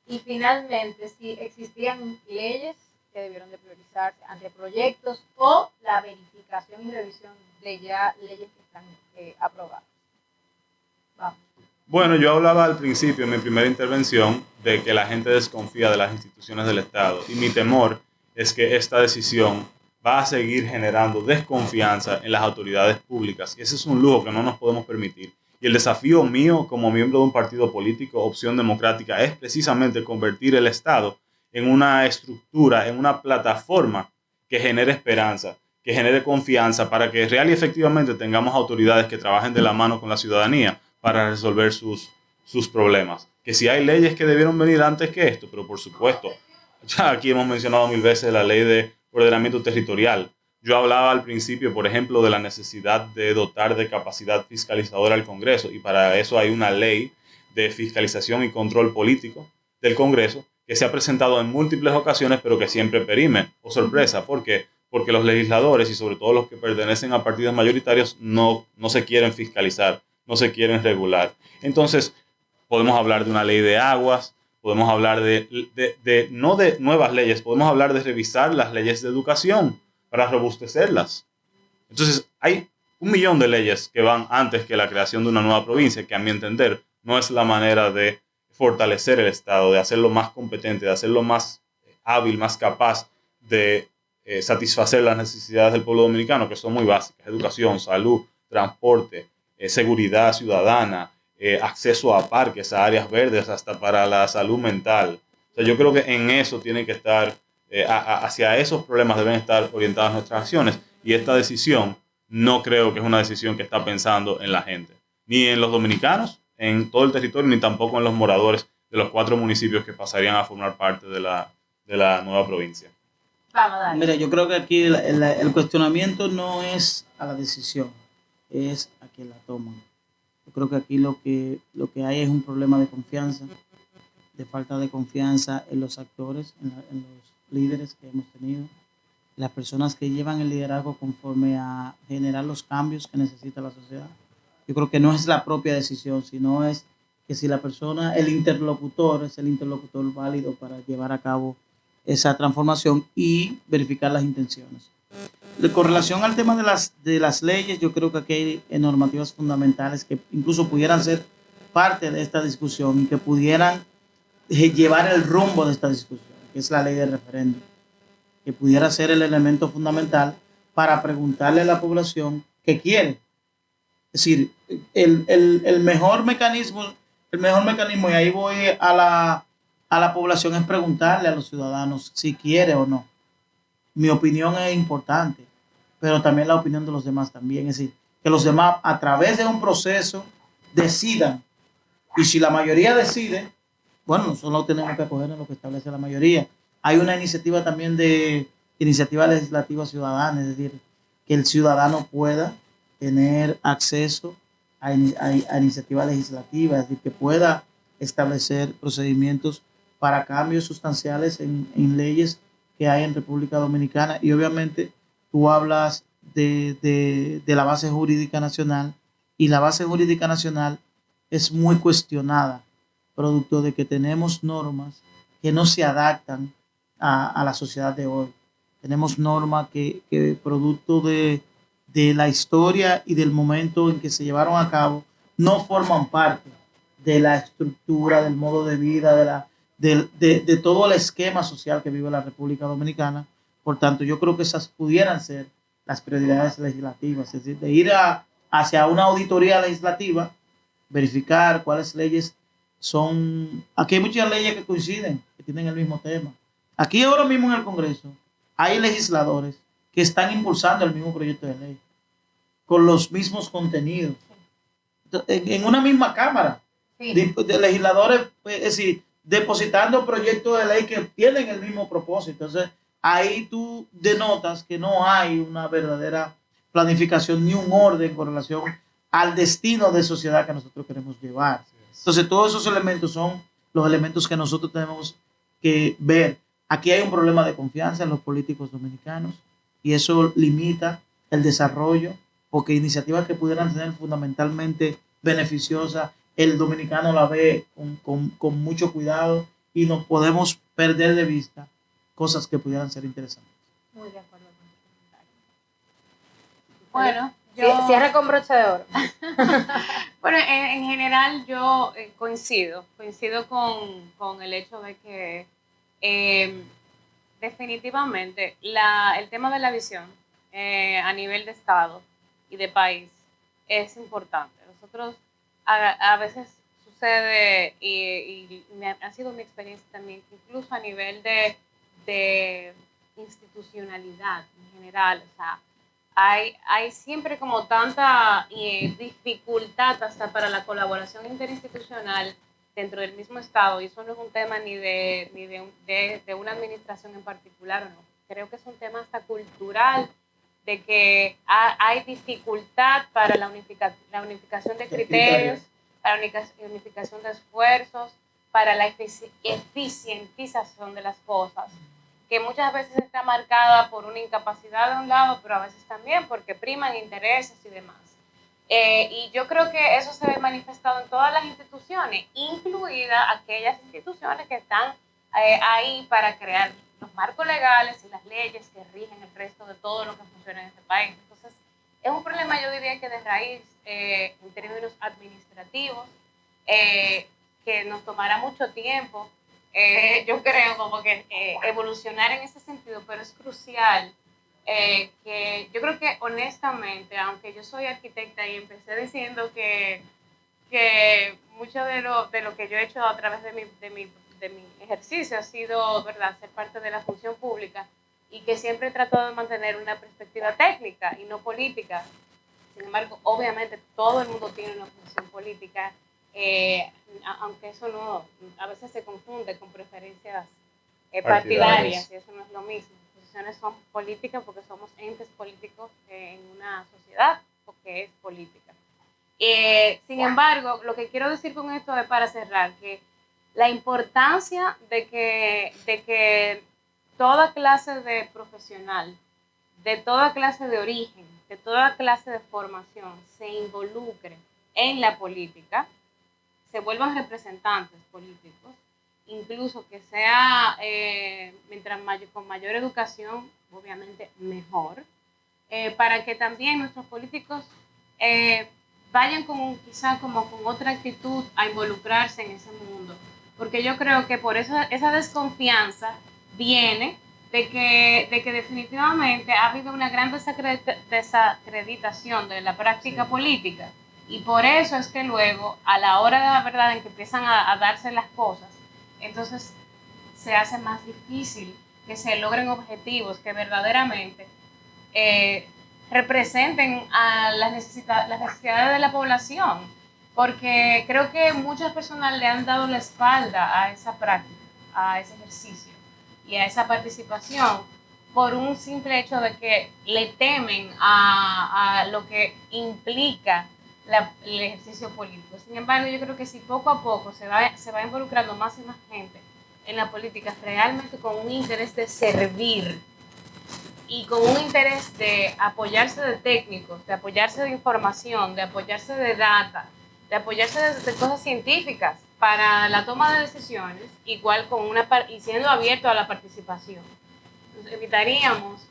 Y finalmente, si existían leyes que debieron de priorizarse ante proyectos o la verificación y revisión de ya leyes que están aprobadas. Vamos. Bueno, yo hablaba al principio, en mi primera intervención, de que la gente desconfía de las instituciones del Estado. Y mi temor es que esta decisión va a seguir generando desconfianza en las autoridades públicas. Y ese es un lujo que no nos podemos permitir. Y el desafío mío como miembro de un partido político, Opción Democrática, es precisamente convertir el Estado en una estructura, en una plataforma que genere esperanza, que genere confianza para que real y efectivamente tengamos autoridades que trabajen de la mano con la ciudadanía para resolver sus problemas. Que si hay leyes que debieron venir antes que esto, pero por supuesto, ya aquí hemos mencionado 1000 veces la ley de ordenamiento territorial. Yo hablaba al principio, por ejemplo, de la necesidad de dotar de capacidad fiscalizadora al Congreso, y para eso hay una ley de fiscalización y control político del Congreso que se ha presentado en múltiples ocasiones, pero que siempre perime o sorpresa. ¿Por qué? Porque los legisladores, y sobre todo los que pertenecen a partidos mayoritarios, no se quieren fiscalizar, no se quieren regular. Entonces, podemos hablar de una ley de aguas, podemos hablar no de nuevas leyes, podemos hablar de revisar las leyes de educación para robustecerlas. Entonces, hay 1.000.000 de leyes que van antes que la creación de una nueva provincia, que a mi entender no es la manera de fortalecer el Estado, de hacerlo más competente, de hacerlo más hábil, más capaz de satisfacer las necesidades del pueblo dominicano, que son muy básicas: educación, salud, transporte, seguridad ciudadana, acceso a parques, a áreas verdes, hasta para la salud mental. O sea, yo creo que en eso tiene que estar, hacia esos problemas deben estar orientadas nuestras acciones, y esta decisión no creo que es una decisión que está pensando en la gente, ni en los dominicanos, en todo el territorio, ni tampoco en los moradores de los 4 municipios que pasarían a formar parte de la nueva provincia. Vamos, dale. Mira, yo creo que aquí el cuestionamiento no es a la decisión, es a quien la toman. Yo creo que aquí lo que hay es un problema de confianza, de falta de confianza en los actores, en los líderes que hemos tenido, las personas que llevan el liderazgo conforme a generar los cambios que necesita la sociedad. Yo creo que no es la propia decisión, sino es que si la persona, el interlocutor, es el interlocutor válido para llevar a cabo esa transformación y verificar las intenciones. Con relación al tema de las leyes, yo creo que aquí hay normativas fundamentales que incluso pudieran ser parte de esta discusión y que pudieran llevar el rumbo de esta discusión, que es la ley de referéndum, que pudiera ser el elemento fundamental para preguntarle a la población qué quiere. Es decir, el mejor mecanismo, y ahí voy a la población, es preguntarle a los ciudadanos si quiere o no. Mi opinión es importante, pero también la opinión de los demás también. Es decir, que los demás a través de un proceso decidan. Y si la mayoría decide, bueno, nosotros tenemos que acoger en lo que establece la mayoría. Hay una iniciativa también de iniciativa legislativa ciudadana, es decir, que el ciudadano pueda tener acceso a iniciativa legislativa, es decir, que pueda establecer procedimientos para cambios sustanciales en leyes que hay en República Dominicana. Y obviamente tú hablas de la base jurídica nacional, y la base jurídica nacional es muy cuestionada, producto de que tenemos normas que no se adaptan a la sociedad de hoy. Tenemos normas que producto de la historia y del momento en que se llevaron a cabo, no forman parte de la estructura, del modo de vida, de todo el esquema social que vive la República Dominicana. Por tanto, yo creo que esas pudieran ser las prioridades legislativas, es decir, de ir hacia una auditoría legislativa, verificar cuáles leyes son. Aquí hay muchas leyes que coinciden, que tienen el mismo tema. Aquí ahora mismo en el Congreso hay legisladores que están impulsando el mismo proyecto de ley, con los mismos contenidos, en una misma Cámara, sí, de legisladores, es decir, depositando proyectos de ley que tienen el mismo propósito. Entonces, ahí tú denotas que no hay una verdadera planificación ni un orden con relación al destino de sociedad que nosotros queremos llevar. Entonces, todos esos elementos son los elementos que nosotros tenemos que ver. Aquí hay un problema de confianza en los políticos dominicanos, y eso limita el desarrollo, porque iniciativas que pudieran ser fundamentalmente beneficiosas, el dominicano la ve con mucho cuidado, y no podemos perder de vista cosas que pudieran ser interesantes. Muy de acuerdo con tu comentario. Bueno, yo... Cierre con broche de oro. Bueno, en general yo coincido con el hecho de que definitivamente el tema de la visión a nivel de Estado y de país es importante. Nosotros a veces sucede, y ha sido mi experiencia también, que incluso a nivel de institucionalidad en general, o sea, hay siempre como tanta dificultad hasta para la colaboración interinstitucional dentro del mismo Estado, y eso no es un tema ni de una administración en particular, no. Creo que es un tema hasta cultural, de que hay dificultad para la unificación de criterios, para la unificación de esfuerzos, para la eficientización de las cosas, que muchas veces está marcada por una incapacidad de un lado, pero a veces también porque priman intereses y demás. Y yo creo que eso se ve manifestado en todas las instituciones, incluidas aquellas instituciones que están ahí para crear los marcos legales y las leyes que rigen el resto de todo lo que funciona en este país. Entonces, es un problema, yo diría que de raíz, en términos administrativos, que nos tomará mucho tiempo, yo creo, como que evolucionar en ese sentido, pero es crucial. Que yo creo que honestamente, aunque yo soy arquitecta y empecé diciendo que mucho de lo que yo he hecho a través de mi ejercicio ha sido, ¿verdad?, ser parte de la función pública, y que siempre he tratado de mantener una perspectiva técnica y no política. Sin embargo, obviamente todo el mundo tiene una función política, aunque eso no, a veces se confunde con preferencias partidarias, y eso no es lo mismo. Posiciones son políticas porque somos entes políticos en una sociedad, porque es política. Sin embargo, lo que quiero decir con esto es, para cerrar, que la importancia de que toda clase de profesional, de toda clase de origen, de toda clase de formación, se involucre en la política, se vuelvan representantes políticos, incluso que sea, con mayor educación, obviamente mejor, para que también nuestros políticos vayan quizá como con otra actitud a involucrarse en ese mundo. Porque yo creo que por eso esa desconfianza viene de que definitivamente ha habido una gran desacreditación de la práctica política, y por eso es que luego, a la hora de la verdad en que empiezan a darse las cosas, entonces se hace más difícil que se logren objetivos que verdaderamente representen a las necesidades de la población, porque creo que muchas personas le han dado la espalda a esa práctica, a ese ejercicio y a esa participación, por un simple hecho de que le temen a lo que implica el ejercicio político. Sin embargo, yo creo que si poco a poco se va involucrando más y más gente en la política, realmente con un interés de servir y con un interés de apoyarse de técnicos, de apoyarse de información, de apoyarse de data, de apoyarse de cosas científicas para la toma de decisiones, igual y siendo abierto a la participación. Entonces, evitaríamos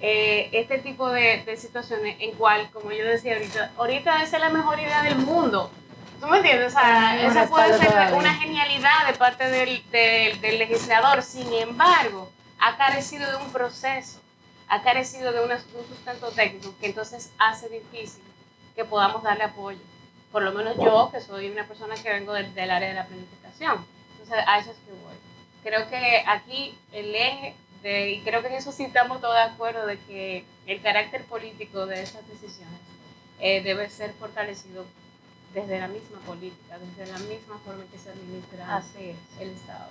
este tipo de situaciones en cual, como yo decía ahorita esa es la mejor idea del mundo. ¿Tú me entiendes? O sea, esa puede ser una genialidad de parte del legislador. Sin embargo, ha carecido de un proceso, ha carecido de un sustento técnico, que entonces hace difícil que podamos darle apoyo. Por lo menos yo, que soy una persona que vengo del área de la planificación. Entonces, a eso es que voy. Creo que aquí el eje, y creo que en eso sí estamos todos de acuerdo, de que el carácter político de esas decisiones debe ser fortalecido desde la misma política, desde la misma forma en que se administra el Estado.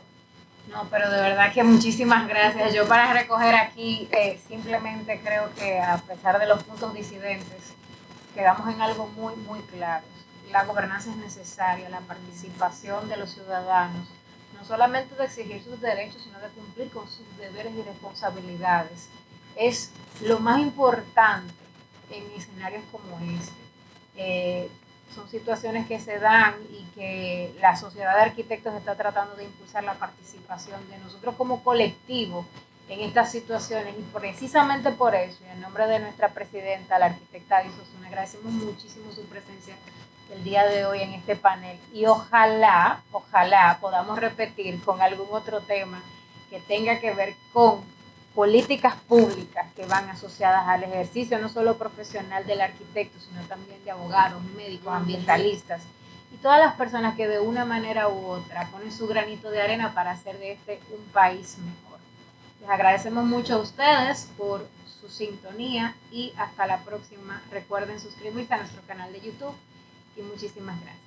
No, pero de verdad que muchísimas gracias. Yo, para recoger aquí, simplemente creo que, a pesar de los puntos disidentes, quedamos en algo muy, muy claro. La gobernanza es necesaria, la participación de los ciudadanos, no solamente de exigir sus derechos, sino de cumplir con sus deberes y responsabilidades. Es lo más importante en escenarios como este. Son situaciones que se dan y que la Sociedad de Arquitectos está tratando de impulsar la participación de nosotros como colectivo en estas situaciones, y precisamente por eso, y en nombre de nuestra presidenta, la arquitecta Adis Osuna, agradecemos muchísimo su presencia el día de hoy en este panel, y ojalá podamos repetir con algún otro tema que tenga que ver con políticas públicas que van asociadas al ejercicio no solo profesional del arquitecto, sino también de abogados, médicos, ambientalistas y todas las personas que de una manera u otra ponen su granito de arena para hacer de este un país mejor. Les agradecemos mucho a ustedes por su sintonía y hasta la próxima. Recuerden suscribirse a nuestro canal de YouTube y muchísimas gracias.